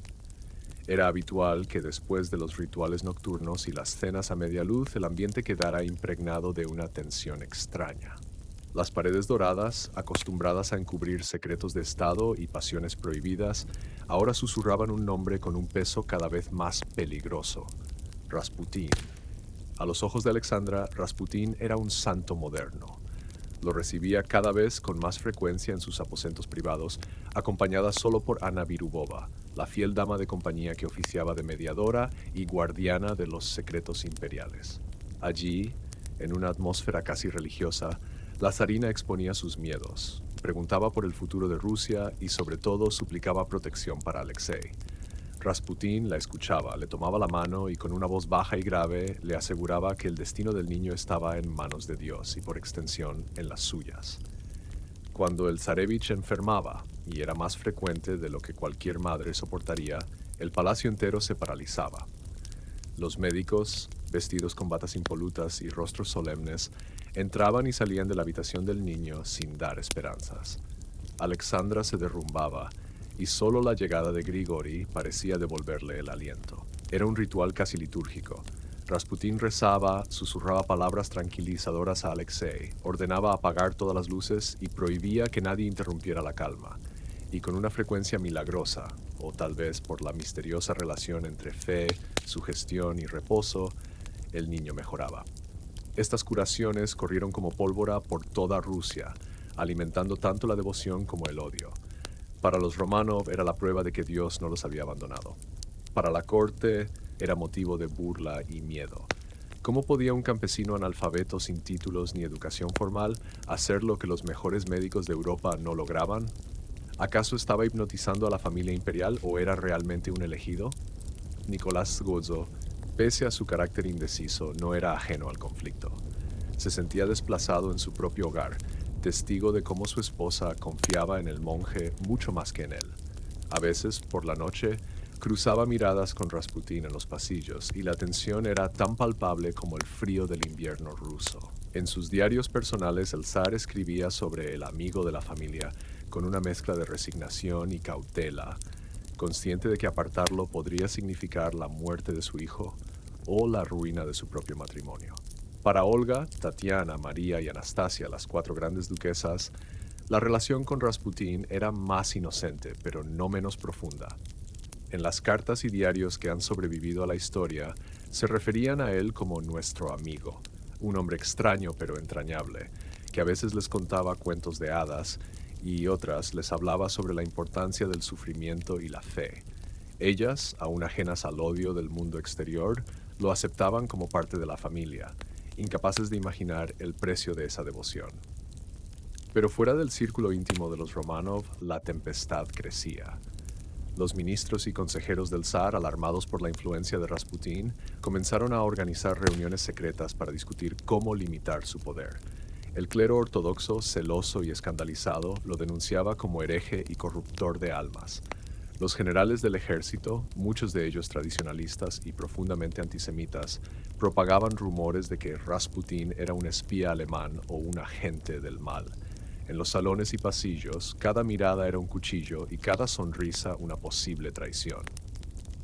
[SPEAKER 1] Era habitual que después de los rituales nocturnos y las cenas a media luz el ambiente quedara impregnado de una tensión extraña. Las paredes doradas, acostumbradas a encubrir secretos de Estado y pasiones prohibidas, ahora susurraban un nombre con un peso cada vez más peligroso: Rasputín. A los ojos de Alexandra, Rasputín era un santo moderno. Lo recibía cada vez con más frecuencia en sus aposentos privados, acompañada solo por Ana Virubova, la fiel dama de compañía que oficiaba de mediadora y guardiana de los secretos imperiales. Allí, en una atmósfera casi religiosa, la zarina exponía sus miedos, preguntaba por el futuro de Rusia y sobre todo suplicaba protección para Alexei. Rasputín la escuchaba, le tomaba la mano y con una voz baja y grave le aseguraba que el destino del niño estaba en manos de Dios y por extensión en las suyas. Cuando el zarevich enfermaba, y era más frecuente de lo que cualquier madre soportaría, el palacio entero se paralizaba. Los médicos, vestidos con batas impolutas y rostros solemnes, entraban y salían de la habitación del niño sin dar esperanzas. Alexandra se derrumbaba, y solo la llegada de Grigori parecía devolverle el aliento. Era un ritual casi litúrgico. Rasputín rezaba, susurraba palabras tranquilizadoras a Alexei, ordenaba apagar todas las luces y prohibía que nadie interrumpiera la calma. Y con una frecuencia milagrosa, o tal vez por la misteriosa relación entre fe, sugestión y reposo, el niño mejoraba. Estas curaciones corrieron como pólvora por toda Rusia, alimentando tanto la devoción como el odio. Para los Romanov era la prueba de que Dios no los había abandonado. Para la corte era motivo de burla y miedo. ¿Cómo podía un campesino analfabeto sin títulos ni educación formal hacer lo que los mejores médicos de Europa no lograban? ¿Acaso estaba hipnotizando a la familia imperial o era realmente un elegido? Nicolás Gozo, pese a su carácter indeciso, no era ajeno al conflicto. Se sentía desplazado en su propio hogar, testigo de cómo su esposa confiaba en el monje mucho más que en él. A veces, por la noche, cruzaba miradas con Rasputín en los pasillos y la tensión era tan palpable como el frío del invierno ruso. En sus diarios personales, el zar escribía sobre el amigo de la familia con una mezcla de resignación y cautela, consciente de que apartarlo podría significar la muerte de su hijo o la ruina de su propio matrimonio. Para Olga, Tatiana, María y Anastasia, las 4 grandes duquesas, la relación con Rasputín era más inocente, pero no menos profunda. En las cartas y diarios que han sobrevivido a la historia, se referían a él como nuestro amigo, un hombre extraño pero entrañable, que a veces les contaba cuentos de hadas y otras les hablaba sobre la importancia del sufrimiento y la fe. Ellas, aún ajenas al odio del mundo exterior, lo aceptaban como parte de la familia, incapaces de imaginar el precio de esa devoción. Pero fuera del círculo íntimo de los Romanov, la tempestad crecía. Los ministros y consejeros del zar, alarmados por la influencia de Rasputín, comenzaron a organizar reuniones secretas para discutir cómo limitar su poder. El clero ortodoxo, celoso y escandalizado, lo denunciaba como hereje y corruptor de almas. Los generales del ejército, muchos de ellos tradicionalistas y profundamente antisemitas, propagaban rumores de que Rasputín era un espía alemán o un agente del mal. En los salones y pasillos, cada mirada era un cuchillo y cada sonrisa una posible traición.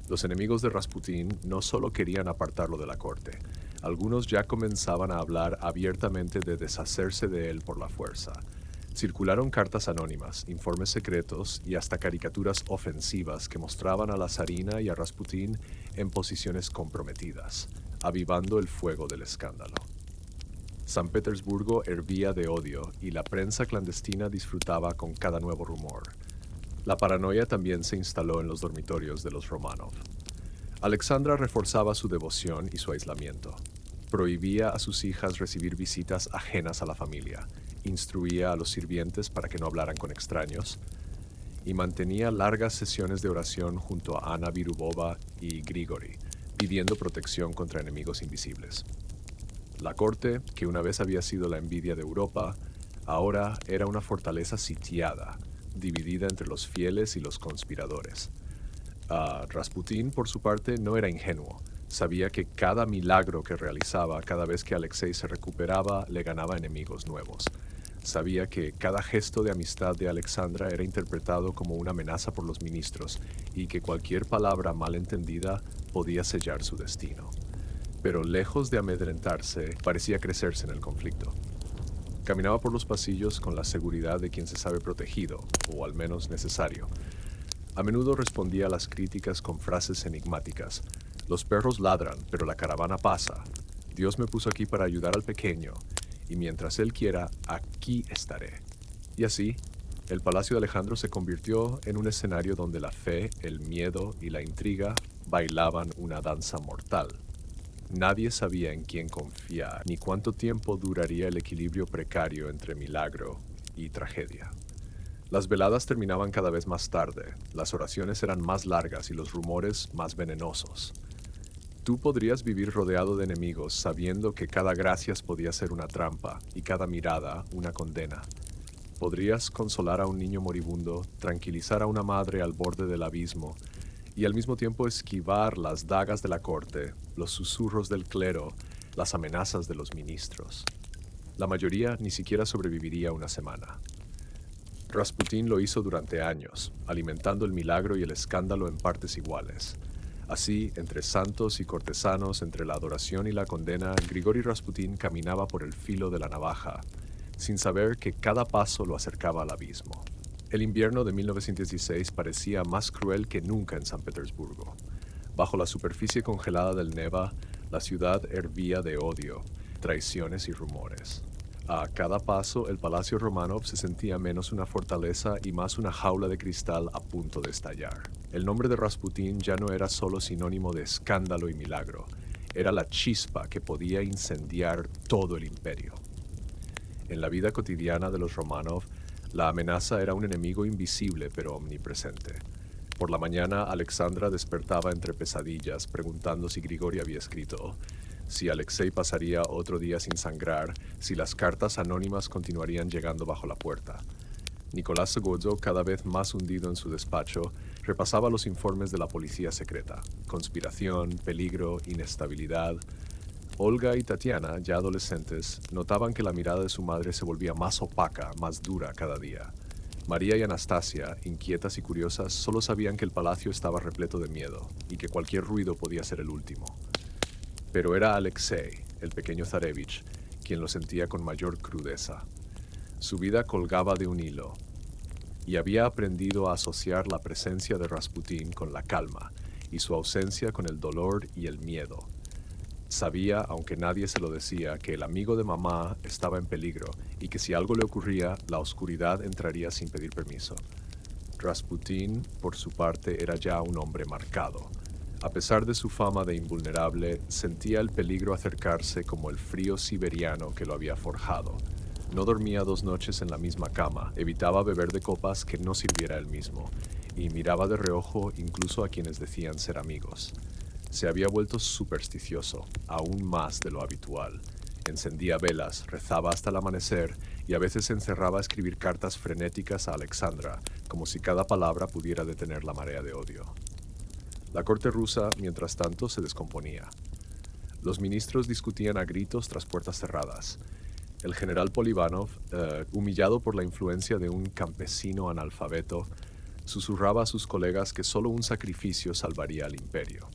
[SPEAKER 1] Los enemigos de Rasputín no solo querían apartarlo de la corte, algunos ya comenzaban a hablar abiertamente de deshacerse de él por la fuerza. Circularon cartas anónimas, informes secretos y hasta caricaturas ofensivas que mostraban a la zarina y a Rasputín en posiciones comprometidas, avivando el fuego del escándalo. San Petersburgo hervía de odio y la prensa clandestina disfrutaba con cada nuevo rumor. La paranoia también se instaló en los dormitorios de los Romanov. Alexandra reforzaba su devoción y su aislamiento. Prohibía a sus hijas recibir visitas ajenas a la familia, instruía a los sirvientes para que no hablaran con extraños, y mantenía largas sesiones de oración junto a Ana Virubova y Grigori, pidiendo protección contra enemigos invisibles. La corte, que una vez había sido la envidia de Europa, ahora era una fortaleza sitiada, dividida entre los fieles y los conspiradores. Rasputín, por su parte, no era ingenuo. Sabía que cada milagro que realizaba, cada vez que Alexei se recuperaba, le ganaba enemigos nuevos. Sabía que cada gesto de amistad de Alexandra era interpretado como una amenaza por los ministros y que cualquier palabra mal entendida podía sellar su destino. Pero lejos de amedrentarse, parecía crecerse en el conflicto. Caminaba por los pasillos con la seguridad de quien se sabe protegido, o al menos necesario. A menudo respondía a las críticas con frases enigmáticas. Los perros ladran, pero la caravana pasa. Dios me puso aquí para ayudar al pequeño, y mientras él quiera, aquí estaré. Y así, el Palacio de Alejandro se convirtió en un escenario donde la fe, el miedo y la intriga bailaban una danza mortal. Nadie sabía en quién confiar, ni cuánto tiempo duraría el equilibrio precario entre milagro y tragedia. Las veladas terminaban cada vez más tarde, las oraciones eran más largas y los rumores más venenosos. Tú podrías vivir rodeado de enemigos sabiendo que cada gracias podía ser una trampa y cada mirada una condena. Podrías consolar a un niño moribundo, tranquilizar a una madre al borde del abismo y al mismo tiempo esquivar las dagas de la corte, los susurros del clero, las amenazas de los ministros. La mayoría ni siquiera sobreviviría una semana. Rasputín lo hizo durante años, alimentando el milagro y el escándalo en partes iguales. Así, entre santos y cortesanos, entre la adoración y la condena, Grigori Rasputín caminaba por el filo de la navaja, sin saber que cada paso lo acercaba al abismo. El invierno de 1916 parecía más cruel que nunca en San Petersburgo. Bajo la superficie congelada del Neva, la ciudad hervía de odio, traiciones y rumores. A cada paso, el Palacio Romanov se sentía menos una fortaleza y más una jaula de cristal a punto de estallar. El nombre de Rasputín ya no era solo sinónimo de escándalo y milagro, era la chispa que podía incendiar todo el imperio. En la vida cotidiana de los Romanov, la amenaza era un enemigo invisible pero omnipresente. Por la mañana, Alexandra despertaba entre pesadillas, preguntando si Grigori había escrito, si Alexei pasaría otro día sin sangrar, si las cartas anónimas continuarían llegando bajo la puerta. Nicolás Sogodzo, cada vez más hundido en su despacho, repasaba los informes de la policía secreta. Conspiración, peligro, inestabilidad. Olga y Tatiana, ya adolescentes, notaban que la mirada de su madre se volvía más opaca, más dura cada día. María y Anastasia, inquietas y curiosas, solo sabían que el palacio estaba repleto de miedo y que cualquier ruido podía ser el último. Pero era Alexei, el pequeño zarevich, quien lo sentía con mayor crudeza. Su vida colgaba de un hilo, y había aprendido a asociar la presencia de Rasputín con la calma, y su ausencia con el dolor y el miedo. Sabía, aunque nadie se lo decía, que el amigo de mamá estaba en peligro, y que si algo le ocurría, la oscuridad entraría sin pedir permiso. Rasputín, por su parte, era ya un hombre marcado. A pesar de su fama de invulnerable, sentía el peligro acercarse como el frío siberiano que lo había forjado. No dormía 2 noches en la misma cama, evitaba beber de copas que no sirviera él mismo, y miraba de reojo incluso a quienes decían ser amigos. Se había vuelto supersticioso, aún más de lo habitual. Encendía velas, rezaba hasta el amanecer y a veces se encerraba a escribir cartas frenéticas a Alexandra, como si cada palabra pudiera detener la marea de odio. La corte rusa, mientras tanto, se descomponía. Los ministros discutían a gritos tras puertas cerradas. El general Polivanov, humillado por la influencia de un campesino analfabeto, susurraba a sus colegas que solo un sacrificio salvaría al imperio.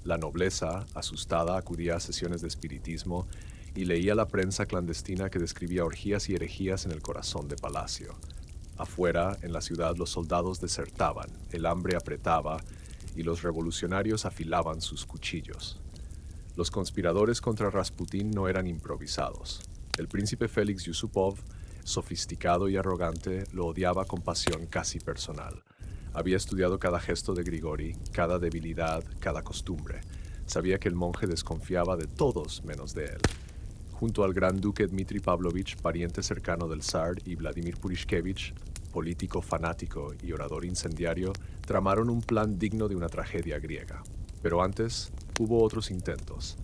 [SPEAKER 1] La nobleza, asustada, acudía a sesiones de espiritismo y leía la prensa clandestina que describía orgías y herejías en el corazón de palacio. Afuera, en la ciudad, los soldados desertaban, el hambre apretaba y los revolucionarios afilaban sus cuchillos. Los conspiradores contra Rasputín no eran improvisados. El príncipe Félix Yusupov, sofisticado y arrogante, lo odiaba con pasión casi personal. Había estudiado cada gesto de Grigori, cada debilidad, cada costumbre. Sabía que el monje desconfiaba de todos menos de él. Junto al gran duque Dmitri Pavlovich, pariente cercano del zar, y Vladimir Purishkevich, político fanático y orador incendiario, tramaron un plan digno de una tragedia griega. Pero antes, hubo otros intentos.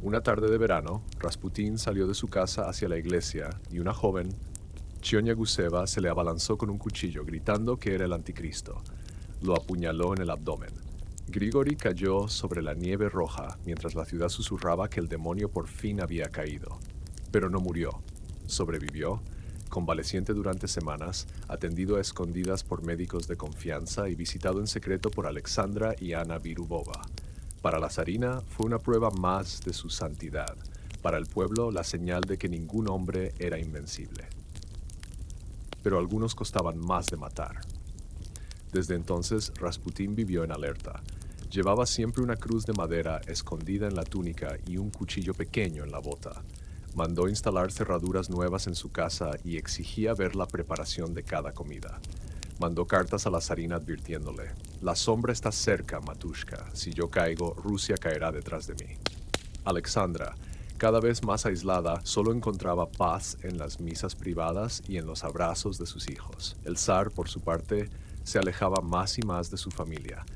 [SPEAKER 1] Una tarde de verano, Rasputín salió de su casa hacia la iglesia y una joven, Chionya Guseva, se le abalanzó con un cuchillo, gritando que era el anticristo. Lo apuñaló en el abdomen. Grigori cayó sobre la nieve roja mientras la ciudad susurraba que el demonio por fin había caído. Pero no murió. Sobrevivió, convaleciente durante semanas, atendido a escondidas por médicos de confianza y visitado en secreto por Alexandra y Ana Virubova. Para la zarina fue una prueba más de su santidad. Para el pueblo, la señal de que ningún hombre era invencible. Pero algunos costaban más de matar. Desde entonces, Rasputín vivió en alerta. Llevaba siempre una cruz de madera escondida en la túnica y un cuchillo pequeño en la bota. Mandó instalar cerraduras nuevas en su casa y exigía ver la preparación de cada comida. Mandó cartas a la zarina advirtiéndole: «La sombra está cerca, Matushka. Si yo caigo, Rusia caerá detrás de mí». Alexandra, cada vez más aislada, solo encontraba paz en las misas privadas y en los abrazos de sus hijos. El zar, por su parte, se alejaba más y más de su familia,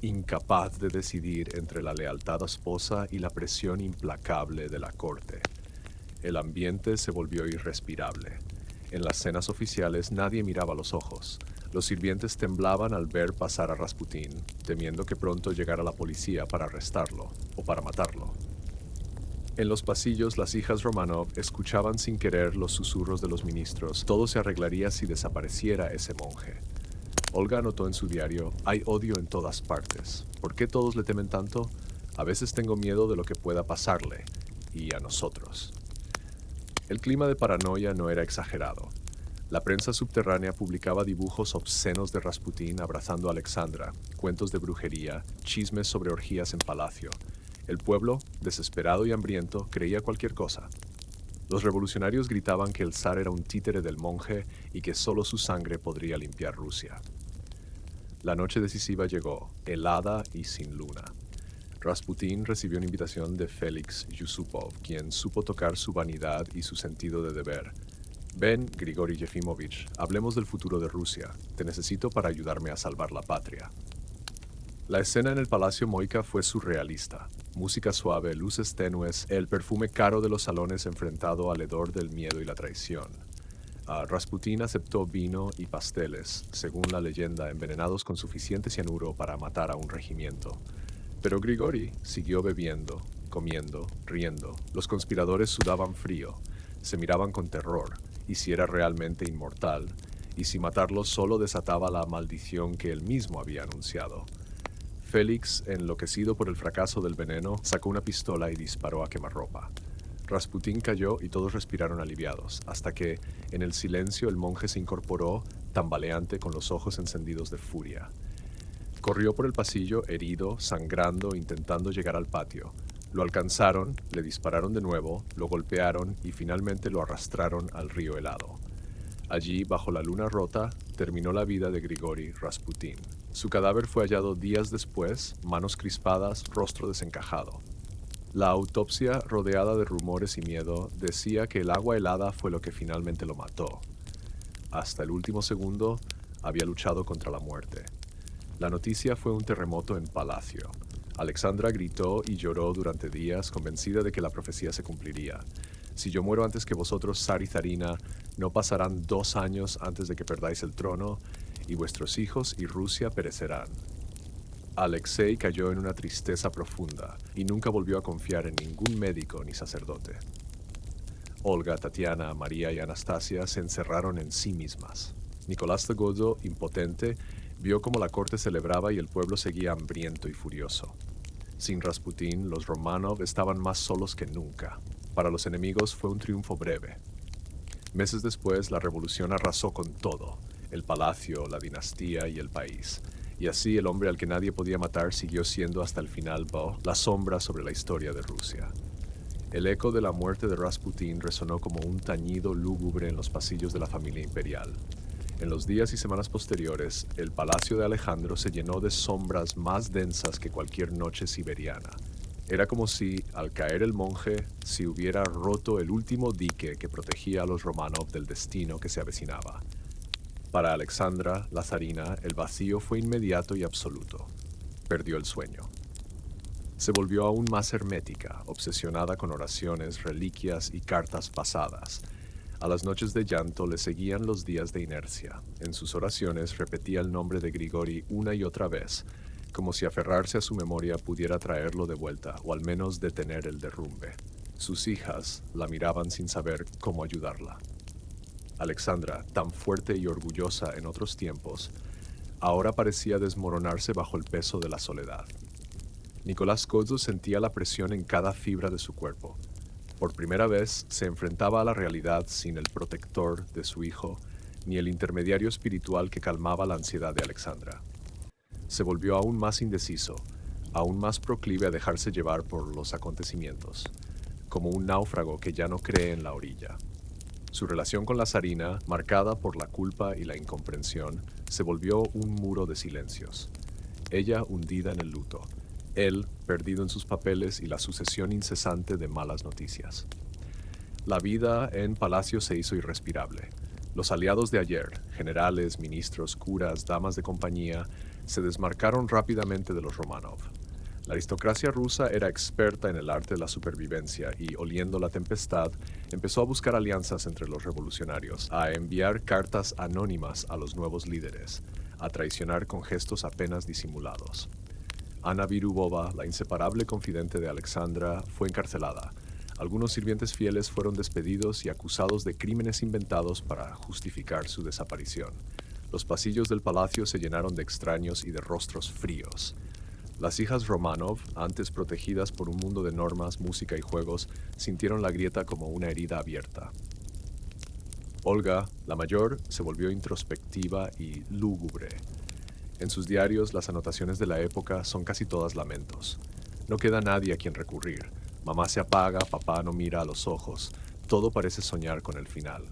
[SPEAKER 1] incapaz de decidir entre la lealtad a esposa y la presión implacable de la corte. El ambiente se volvió irrespirable. En las cenas oficiales nadie miraba a los ojos. Los sirvientes temblaban al ver pasar a Rasputín, temiendo que pronto llegara la policía para arrestarlo o para matarlo. En los pasillos, las hijas Romanov escuchaban sin querer los susurros de los ministros. Todo se arreglaría si desapareciera ese monje. Olga anotó en su diario: «Hay odio en todas partes. ¿Por qué todos le temen tanto? A veces tengo miedo de lo que pueda pasarle, y a nosotros». El clima de paranoia no era exagerado. La prensa subterránea publicaba dibujos obscenos de Rasputín abrazando a Alexandra, cuentos de brujería, chismes sobre orgías en palacio. El pueblo, desesperado y hambriento, creía cualquier cosa. Los revolucionarios gritaban que el zar era un títere del monje y que solo su sangre podría limpiar Rusia. La noche decisiva llegó, helada y sin luna. Rasputín recibió una invitación de Félix Yusupov, quien supo tocar su vanidad y su sentido de deber. «Ven, Grigori Yefimovich, hablemos del futuro de Rusia. Te necesito para ayudarme a salvar la patria». La escena en el Palacio Moika fue surrealista. Música suave, luces tenues, el perfume caro de los salones enfrentado al hedor del miedo y la traición. Rasputín aceptó vino y pasteles, según la leyenda, envenenados con suficiente cianuro para matar a un regimiento. Pero Grigori siguió bebiendo, comiendo, riendo. Los conspiradores sudaban frío, se miraban con terror, y si era realmente inmortal, y si matarlo solo desataba la maldición que él mismo había anunciado. Félix, enloquecido por el fracaso del veneno, sacó una pistola y disparó a quemarropa. Rasputín cayó y todos respiraron aliviados, hasta que, en el silencio, el monje se incorporó, tambaleante, con los ojos encendidos de furia. Corrió por el pasillo, herido, sangrando, intentando llegar al patio. Lo alcanzaron, le dispararon de nuevo, lo golpearon y finalmente lo arrastraron al río helado. Allí, bajo la luna rota, terminó la vida de Grigori Rasputín. Su cadáver fue hallado días después, manos crispadas, rostro desencajado. La autopsia, rodeada de rumores y miedo, decía que el agua helada fue lo que finalmente lo mató. Hasta el último segundo, había luchado contra la muerte. La noticia fue un terremoto en Palacio. Alexandra gritó y lloró durante días, convencida de que la profecía se cumpliría. «Si yo muero antes que vosotros, zar y zarina, no pasarán 2 años antes de que perdáis el trono, y vuestros hijos y Rusia perecerán». Alexei cayó en una tristeza profunda y nunca volvió a confiar en ningún médico ni sacerdote. Olga, Tatiana, María y Anastasia se encerraron en sí mismas. Nicolás de Godo, impotente, vio cómo la corte celebraba y el pueblo seguía hambriento y furioso. Sin Rasputín, los Romanov estaban más solos que nunca. Para los enemigos fue un triunfo breve. Meses después, la revolución arrasó con todo: el palacio, la dinastía y el país. Y así el hombre al que nadie podía matar siguió siendo hasta el final la sombra sobre la historia de Rusia. El eco de la muerte de Rasputín resonó como un tañido lúgubre en los pasillos de la familia imperial. En los días y semanas posteriores, el palacio de Alejandro se llenó de sombras más densas que cualquier noche siberiana. Era como si, al caer el monje, se hubiera roto el último dique que protegía a los Romanov del destino que se avecinaba. Para Alexandra, la zarina, el vacío fue inmediato y absoluto. Perdió el sueño. Se volvió aún más hermética, obsesionada con oraciones, reliquias y cartas pasadas. A las noches de llanto le seguían los días de inercia. En sus oraciones repetía el nombre de Grigori una y otra vez, como si aferrarse a su memoria pudiera traerlo de vuelta o al menos detener el derrumbe. Sus hijas la miraban sin saber cómo ayudarla. Alexandra, tan fuerte y orgullosa en otros tiempos, ahora parecía desmoronarse bajo el peso de la soledad. Nicolás Kodzo sentía la presión en cada fibra de su cuerpo. Por primera vez se enfrentaba a la realidad sin el protector de su hijo, ni el intermediario espiritual que calmaba la ansiedad de Alexandra. Se volvió aún más indeciso, aún más proclive a dejarse llevar por los acontecimientos, como un náufrago que ya no cree en la orilla. Su relación con la zarina, marcada por la culpa y la incomprensión, se volvió un muro de silencios. Ella hundida en el luto, él perdido en sus papeles y la sucesión incesante de malas noticias. La vida en palacio se hizo irrespirable. Los aliados de ayer, generales, ministros, curas, damas de compañía, se desmarcaron rápidamente de los Romanov. La aristocracia rusa era experta en el arte de la supervivencia y, oliendo la tempestad, empezó a buscar alianzas entre los revolucionarios, a enviar cartas anónimas a los nuevos líderes, a traicionar con gestos apenas disimulados. Anna Virubova, la inseparable confidente de Alexandra, fue encarcelada. Algunos sirvientes fieles fueron despedidos y acusados de crímenes inventados para justificar su desaparición. Los pasillos del palacio se llenaron de extraños y de rostros fríos. Las hijas Romanov, antes protegidas por un mundo de normas, música y juegos, sintieron la grieta como una herida abierta. Olga, la mayor, se volvió introspectiva y lúgubre. En sus diarios, las anotaciones de la época son casi todas lamentos. No queda nadie a quien recurrir. Mamá se apaga, papá no mira a los ojos. Todo parece soñar con el final.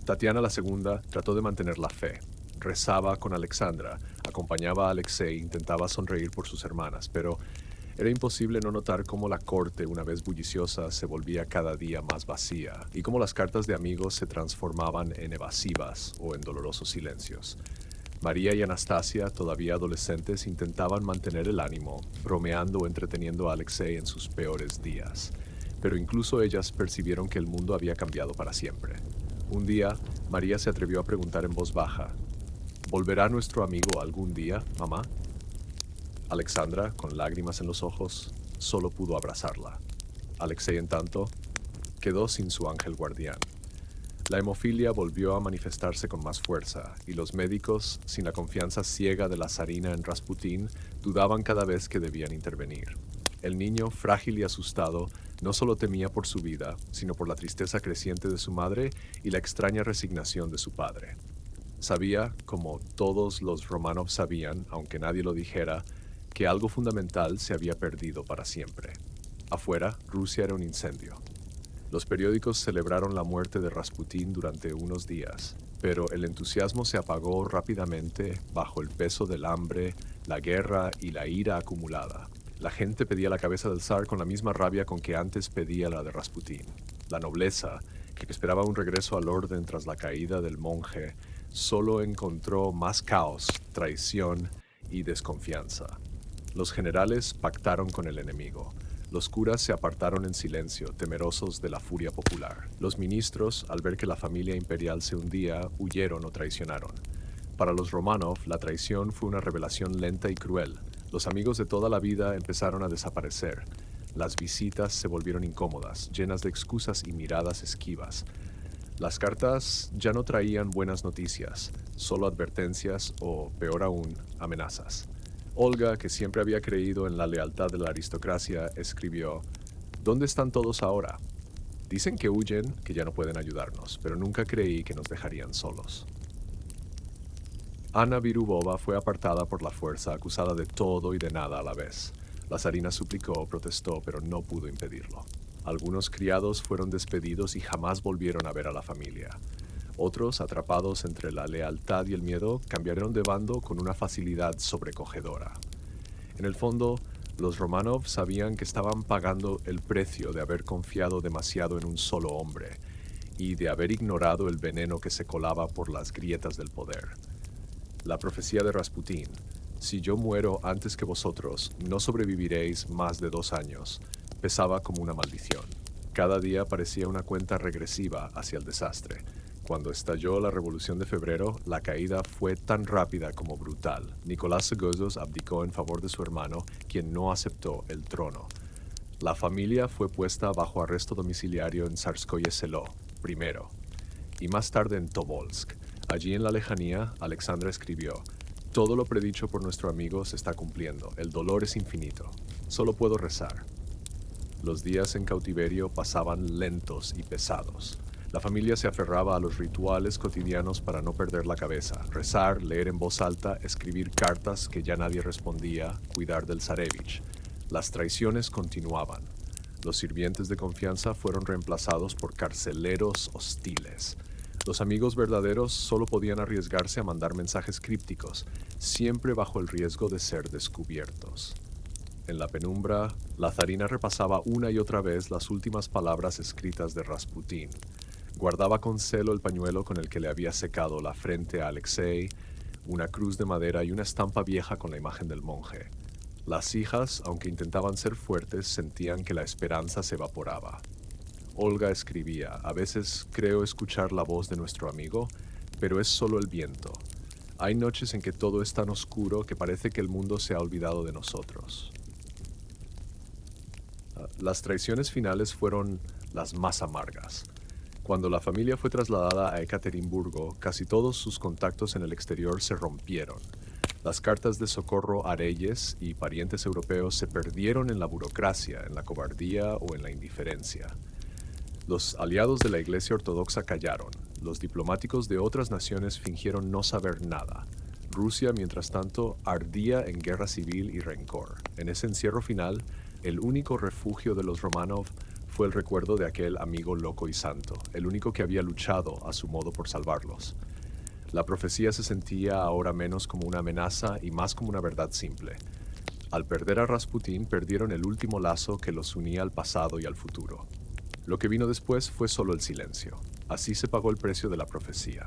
[SPEAKER 1] Tatiana la segunda trató de mantener la fe. Rezaba con Alexandra, acompañaba a Alexei e intentaba sonreír por sus hermanas, pero era imposible no notar cómo la corte, una vez bulliciosa, se volvía cada día más vacía y cómo las cartas de amigos se transformaban en evasivas o en dolorosos silencios. María y Anastasia, todavía adolescentes, intentaban mantener el ánimo, bromeando o entreteniendo a Alexei en sus peores días. Pero incluso ellas percibieron que el mundo había cambiado para siempre. Un día, María se atrevió a preguntar en voz baja, ¿volverá nuestro amigo algún día, mamá? Alexandra, con lágrimas en los ojos, solo pudo abrazarla. Alexei, en tanto, quedó sin su ángel guardián. La hemofilia volvió a manifestarse con más fuerza, y los médicos, sin la confianza ciega de la zarina en Rasputín, dudaban cada vez que debían intervenir. El niño, frágil y asustado, no solo temía por su vida, sino por la tristeza creciente de su madre y la extraña resignación de su padre. Sabía, como todos los Romanov sabían, aunque nadie lo dijera, que algo fundamental se había perdido para siempre. Afuera, Rusia era un incendio. Los periódicos celebraron la muerte de Rasputín durante unos días, pero el entusiasmo se apagó rápidamente bajo el peso del hambre, la guerra y la ira acumulada. La gente pedía la cabeza del zar con la misma rabia con que antes pedía la de Rasputín. La nobleza, que esperaba un regreso al orden tras la caída del monje, solo encontró más caos, traición y desconfianza. Los generales pactaron con el enemigo. Los curas se apartaron en silencio, temerosos de la furia popular. Los ministros, al ver que la familia imperial se hundía, huyeron o traicionaron. Para los Romanov, la traición fue una revelación lenta y cruel. Los amigos de toda la vida empezaron a desaparecer. Las visitas se volvieron incómodas, llenas de excusas y miradas esquivas. Las cartas ya no traían buenas noticias, solo advertencias o, peor aún, amenazas. Olga, que siempre había creído en la lealtad de la aristocracia, escribió, ¿dónde están todos ahora? Dicen que huyen, que ya no pueden ayudarnos, pero nunca creí que nos dejarían solos. Anna Virubova fue apartada por la fuerza, acusada de todo y de nada a la vez. La zarina suplicó, protestó, pero no pudo impedirlo. Algunos criados fueron despedidos y jamás volvieron a ver a la familia. Otros, atrapados entre la lealtad y el miedo, cambiaron de bando con una facilidad sobrecogedora. En el fondo, los Romanov sabían que estaban pagando el precio de haber confiado demasiado en un solo hombre y de haber ignorado el veneno que se colaba por las grietas del poder. La profecía de Rasputín: si yo muero antes que vosotros, no sobreviviréis más de 2 años, pesaba como una maldición. Cada día parecía una cuenta regresiva hacia el desastre. Cuando estalló la Revolución de Febrero, la caída fue tan rápida como brutal. Nicolás Segosos abdicó en favor de su hermano, quien no aceptó el trono. La familia fue puesta bajo arresto domiciliario en Tsarskoye Selo, primero, y más tarde en Tobolsk. Allí en la lejanía, Alexandra escribió: todo lo predicho por nuestro amigo se está cumpliendo. El dolor es infinito. Solo puedo rezar. Los días en cautiverio pasaban lentos y pesados. La familia se aferraba a los rituales cotidianos para no perder la cabeza: rezar, leer en voz alta, escribir cartas que ya nadie respondía, cuidar del zarevich. Las traiciones continuaban. Los sirvientes de confianza fueron reemplazados por carceleros hostiles. Los amigos verdaderos solo podían arriesgarse a mandar mensajes crípticos, siempre bajo el riesgo de ser descubiertos. En la penumbra, la zarina repasaba una y otra vez las últimas palabras escritas de Rasputín. Guardaba con celo el pañuelo con el que le había secado la frente a Alexei, una cruz de madera y una estampa vieja con la imagen del monje. Las hijas, aunque intentaban ser fuertes, sentían que la esperanza se evaporaba. Olga escribía: a veces creo escuchar la voz de nuestro amigo, pero es solo el viento. Hay noches en que todo es tan oscuro que parece que el mundo se ha olvidado de nosotros. Las traiciones finales fueron las más amargas. Cuando la familia fue trasladada a Ekaterimburgo, casi todos sus contactos en el exterior se rompieron. Las cartas de socorro a reyes y parientes europeos se perdieron en la burocracia, en la cobardía o en la indiferencia. Los aliados de la Iglesia Ortodoxa callaron. Los diplomáticos de otras naciones fingieron no saber nada. Rusia, mientras tanto, ardía en guerra civil y rencor. En ese encierro final, el único refugio de los Romanov fue el recuerdo de aquel amigo loco y santo, el único que había luchado a su modo por salvarlos. La profecía se sentía ahora menos como una amenaza y más como una verdad simple. Al perder a Rasputín, perdieron el último lazo que los unía al pasado y al futuro. Lo que vino después fue solo el silencio. Así se pagó el precio de la profecía,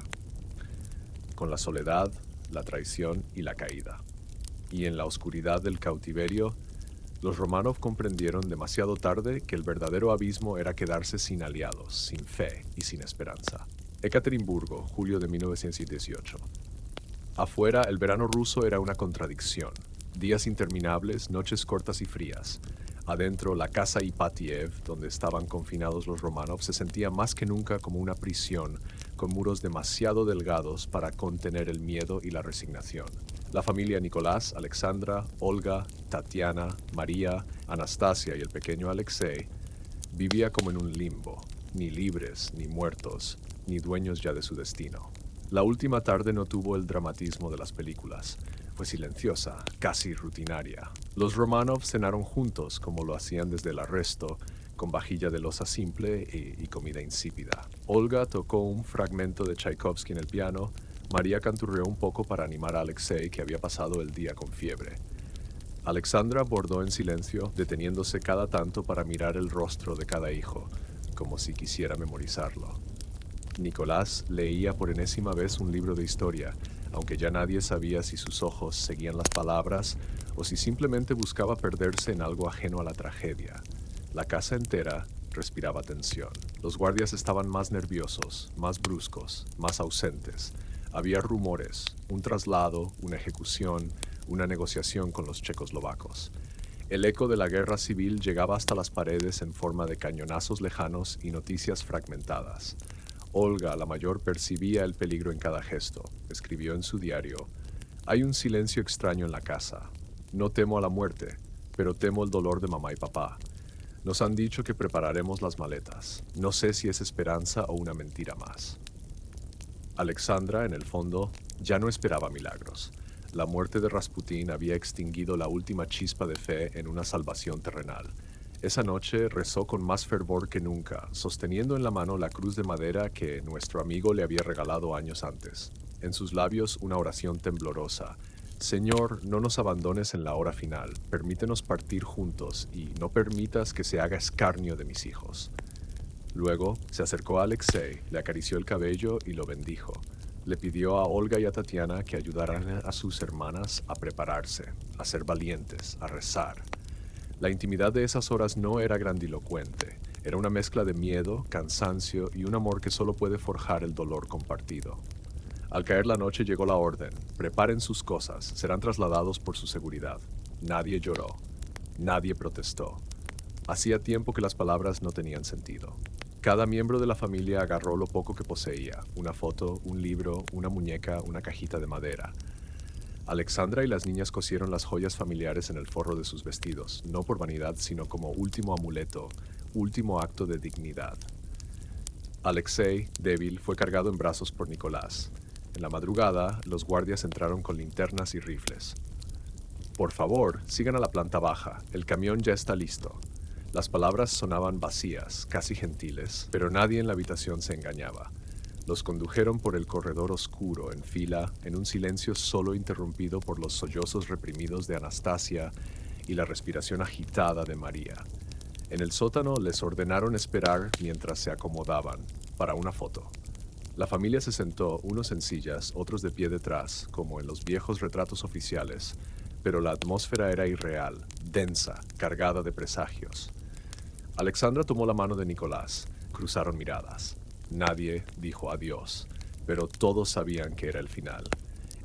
[SPEAKER 1] con la soledad, la traición y la caída. Y en la oscuridad del cautiverio, los Romanov comprendieron demasiado tarde que el verdadero abismo era quedarse sin aliados, sin fe y sin esperanza. Ekaterimburgo, julio de 1918. Afuera, el verano ruso era una contradicción. Días interminables, noches cortas y frías. Adentro, la casa Ipatiev, donde estaban confinados los Romanov, se sentía más que nunca como una prisión, con muros demasiado delgados para contener el miedo y la resignación. La familia Nicolás, Alexandra, Olga, Tatiana, María, Anastasia y el pequeño Alexei vivía como en un limbo, ni libres, ni muertos, ni dueños ya de su destino. La última tarde no tuvo el dramatismo de las películas. Fue silenciosa, casi rutinaria. Los Romanov cenaron juntos, como lo hacían desde el arresto, con vajilla de loza simple y comida insípida. Olga tocó un fragmento de Tchaikovsky en el piano. María canturreó un poco para animar a Alexei, que había pasado el día con fiebre. Alexandra bordó en silencio, deteniéndose cada tanto para mirar el rostro de cada hijo, como si quisiera memorizarlo. Nicolás leía por enésima vez un libro de historia, aunque ya nadie sabía si sus ojos seguían las palabras o si simplemente buscaba perderse en algo ajeno a la tragedia. La casa entera respiraba tensión. Los guardias estaban más nerviosos, más bruscos, más ausentes. Había rumores, un traslado, una ejecución, una negociación con los checoslovacos. El eco de la guerra civil llegaba hasta las paredes en forma de cañonazos lejanos y noticias fragmentadas. Olga, la mayor, percibía el peligro en cada gesto. Escribió en su diario: «Hay un silencio extraño en la casa. No temo a la muerte, pero temo el dolor de mamá y papá. Nos han dicho que prepararemos las maletas. No sé si es esperanza o una mentira más». Alexandra, en el fondo, ya no esperaba milagros. La muerte de Rasputín había extinguido la última chispa de fe en una salvación terrenal. Esa noche rezó con más fervor que nunca, sosteniendo en la mano la cruz de madera que nuestro amigo le había regalado años antes. En sus labios una oración temblorosa. Señor, no nos abandones en la hora final, permítenos partir juntos y no permitas que se haga escarnio de mis hijos. Luego se acercó a Alexei, le acarició el cabello y lo bendijo. Le pidió a Olga y a Tatiana que ayudaran a sus hermanas a prepararse, a ser valientes, a rezar. La intimidad de esas horas no era grandilocuente, era una mezcla de miedo, cansancio y un amor que solo puede forjar el dolor compartido. Al caer la noche llegó la orden: preparen sus cosas, serán trasladados por su seguridad. Nadie lloró, nadie protestó. Hacía tiempo que las palabras no tenían sentido. Cada miembro de la familia agarró lo poco que poseía: una foto, un libro, una muñeca, una cajita de madera. Alexandra y las niñas cosieron las joyas familiares en el forro de sus vestidos, no por vanidad, sino como último amuleto, último acto de dignidad. Alexei, débil, fue cargado en brazos por Nicolás. En la madrugada, los guardias entraron con linternas y rifles. Por favor, sigan a la planta baja, el camión ya está listo. Las palabras sonaban vacías, casi gentiles, pero nadie en la habitación se engañaba. Los condujeron por el corredor oscuro, en fila, en un silencio solo interrumpido por los sollozos reprimidos de Anastasia y la respiración agitada de María. En el sótano les ordenaron esperar mientras se acomodaban para una foto. La familia se sentó, unos en sillas, otros de pie detrás, como en los viejos retratos oficiales, pero la atmósfera era irreal, densa, cargada de presagios. Alexandra tomó la mano de Nicolás. Cruzaron miradas. Nadie dijo adiós, pero todos sabían que era el final.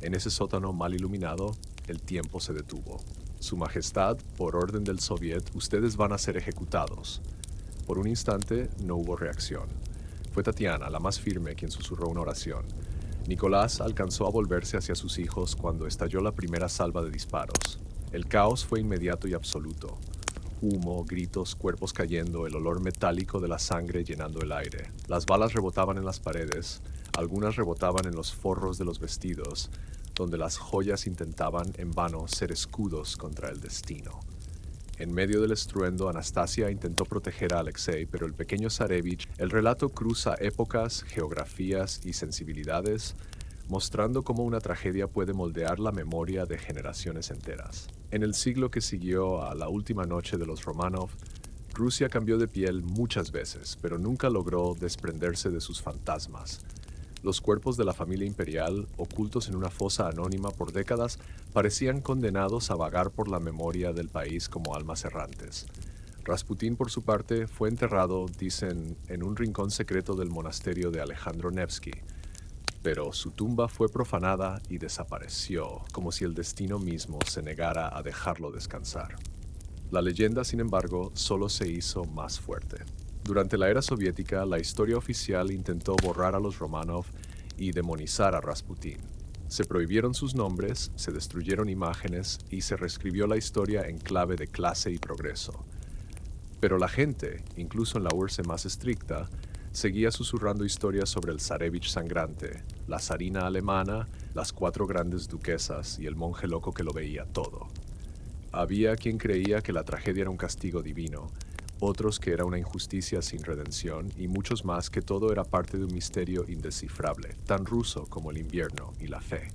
[SPEAKER 1] En ese sótano mal iluminado, el tiempo se detuvo. Su Majestad, por orden del Soviet, ustedes van a ser ejecutados. Por un instante no hubo reacción. Fue Tatiana, la más firme, quien susurró una oración. Nicolás alcanzó a volverse hacia sus hijos cuando estalló la primera salva de disparos. El caos fue inmediato y absoluto. Humo, gritos, cuerpos cayendo, el olor metálico de la sangre llenando el aire. Las balas rebotaban en las paredes, algunas rebotaban en los forros de los vestidos, donde las joyas intentaban en vano ser escudos contra el destino. En medio del estruendo, Anastasia intentó proteger a Alexei, pero el pequeño Zarevich, el relato cruza épocas, geografías y sensibilidades, mostrando cómo una tragedia puede moldear la memoria de generaciones enteras. En el siglo que siguió a la última noche de los Romanov, Rusia cambió de piel muchas veces, pero nunca logró desprenderse de sus fantasmas. Los cuerpos de la familia imperial, ocultos en una fosa anónima por décadas, parecían condenados a vagar por la memoria del país como almas errantes. Rasputín, por su parte, fue enterrado, dicen, en un rincón secreto del monasterio de Alejandro Nevsky, pero su tumba fue profanada y desapareció, como si el destino mismo se negara a dejarlo descansar. La leyenda, sin embargo, solo se hizo más fuerte. Durante la era soviética, la historia oficial intentó borrar a los Romanov y demonizar a Rasputín. Se prohibieron sus nombres, se destruyeron imágenes y se reescribió la historia en clave de clase y progreso. Pero la gente, incluso en la URSS más estricta, seguía susurrando historias sobre el Zarevich sangrante, la zarina alemana, las 4 grandes duquesas y el monje loco que lo veía todo. Había quien creía que la tragedia era un castigo divino, otros que era una injusticia sin redención y muchos más que todo era parte de un misterio indescifrable, tan ruso como el invierno y la fe.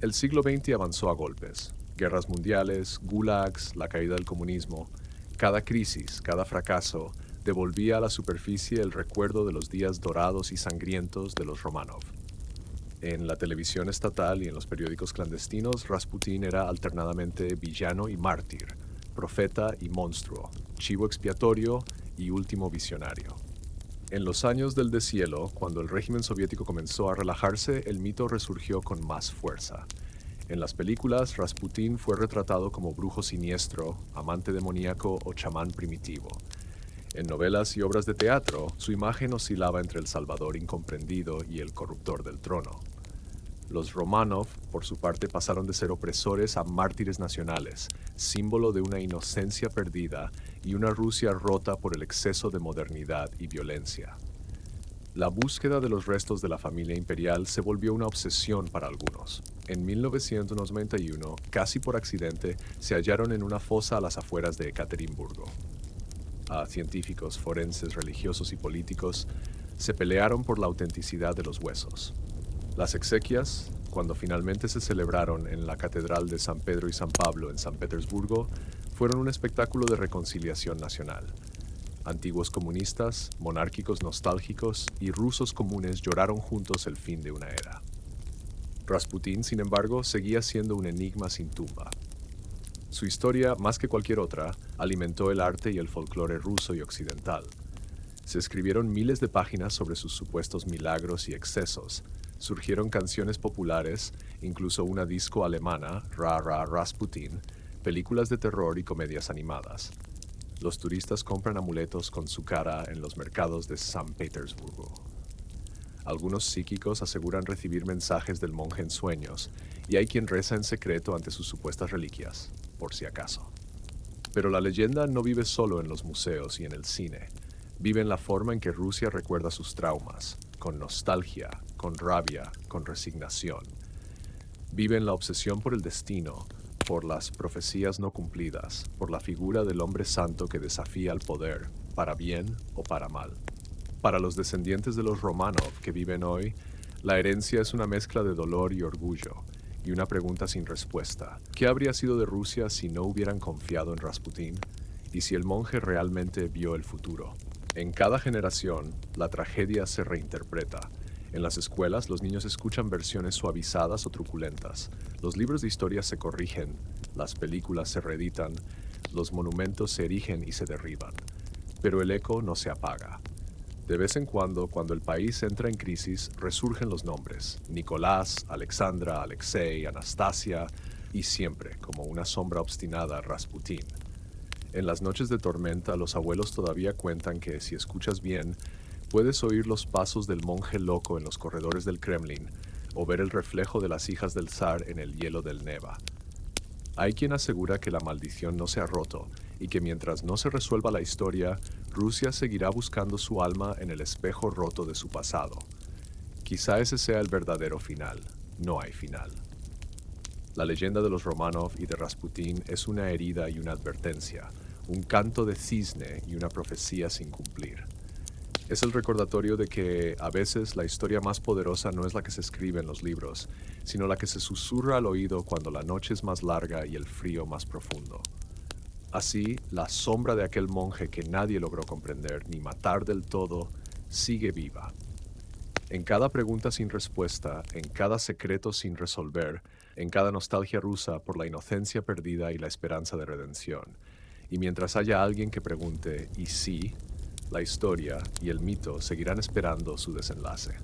[SPEAKER 1] El siglo XX avanzó a golpes. Guerras mundiales, gulags, la caída del comunismo. Cada crisis, cada fracaso, devolvía a la superficie el recuerdo de los días dorados y sangrientos de los Romanov. En la televisión estatal y en los periódicos clandestinos, Rasputín era alternadamente villano y mártir, profeta y monstruo, chivo expiatorio y último visionario. En los años del deshielo, cuando el régimen soviético comenzó a relajarse, el mito resurgió con más fuerza. En las películas, Rasputín fue retratado como brujo siniestro, amante demoníaco o chamán primitivo. En novelas y obras de teatro, su imagen oscilaba entre el salvador incomprendido y el corruptor del trono. Los Romanov, por su parte, pasaron de ser opresores a mártires nacionales, símbolo de una inocencia perdida y una Rusia rota por el exceso de modernidad y violencia. La búsqueda de los restos de la familia imperial se volvió una obsesión para algunos. En 1991, casi por accidente, se hallaron en una fosa a las afueras de Ekaterimburgo. Científicos, forenses, religiosos y políticos se pelearon por la autenticidad de los huesos. Las exequias, cuando finalmente se celebraron en la Catedral de San Pedro y San Pablo en San Petersburgo, fueron un espectáculo de reconciliación nacional. Antiguos comunistas, monárquicos nostálgicos y rusos comunes lloraron juntos el fin de una era. Rasputín, sin embargo, seguía siendo un enigma sin tumba. Su historia, más que cualquier otra, alimentó el arte y el folclore ruso y occidental. Se escribieron miles de páginas sobre sus supuestos milagros y excesos. Surgieron canciones populares, incluso una disco alemana, Ra Ra Rasputin, películas de terror y comedias animadas. Los turistas compran amuletos con su cara en los mercados de San Petersburgo. Algunos psíquicos aseguran recibir mensajes del monje en sueños, y hay quien reza en secreto ante sus supuestas reliquias, por si acaso. Pero la leyenda no vive solo en los museos y en el cine. Vive en la forma en que Rusia recuerda sus traumas, con nostalgia, con rabia, con resignación. Vive en la obsesión por el destino, por las profecías no cumplidas, por la figura del hombre santo que desafía al poder, para bien o para mal. Para los descendientes de los Romanov que viven hoy, la herencia es una mezcla de dolor y orgullo, y una pregunta sin respuesta. ¿Qué habría sido de Rusia si no hubieran confiado en Rasputín? ¿Y si el monje realmente vio el futuro? En cada generación, la tragedia se reinterpreta. En las escuelas, los niños escuchan versiones suavizadas o truculentas. Los libros de historia se corrigen, las películas se reeditan, los monumentos se erigen y se derriban. Pero el eco no se apaga. De vez en cuando el país entra en crisis, resurgen los nombres: Nicolás, Alexandra, Alexei, Anastasia y siempre, como una sombra obstinada, Rasputín. En las noches de tormenta, los abuelos todavía cuentan que, si escuchas bien, puedes oír los pasos del monje loco en los corredores del Kremlin o ver el reflejo de las hijas del zar en el hielo del Neva. Hay quien asegura que la maldición no se ha roto y que mientras no se resuelva la historia, Rusia seguirá buscando su alma en el espejo roto de su pasado. Quizá ese sea el verdadero final. No hay final. La leyenda de los Romanov y de Rasputín es una herida y una advertencia, un canto de cisne y una profecía sin cumplir. Es el recordatorio de que a veces la historia más poderosa no es la que se escribe en los libros, sino la que se susurra al oído cuando la noche es más larga y el frío más profundo. Así, la sombra de aquel monje que nadie logró comprender ni matar del todo sigue viva. En cada pregunta sin respuesta, en cada secreto sin resolver, en cada nostalgia rusa por la inocencia perdida y la esperanza de redención. Y mientras haya alguien que pregunte, ¿y sí?, la historia y el mito seguirán esperando su desenlace.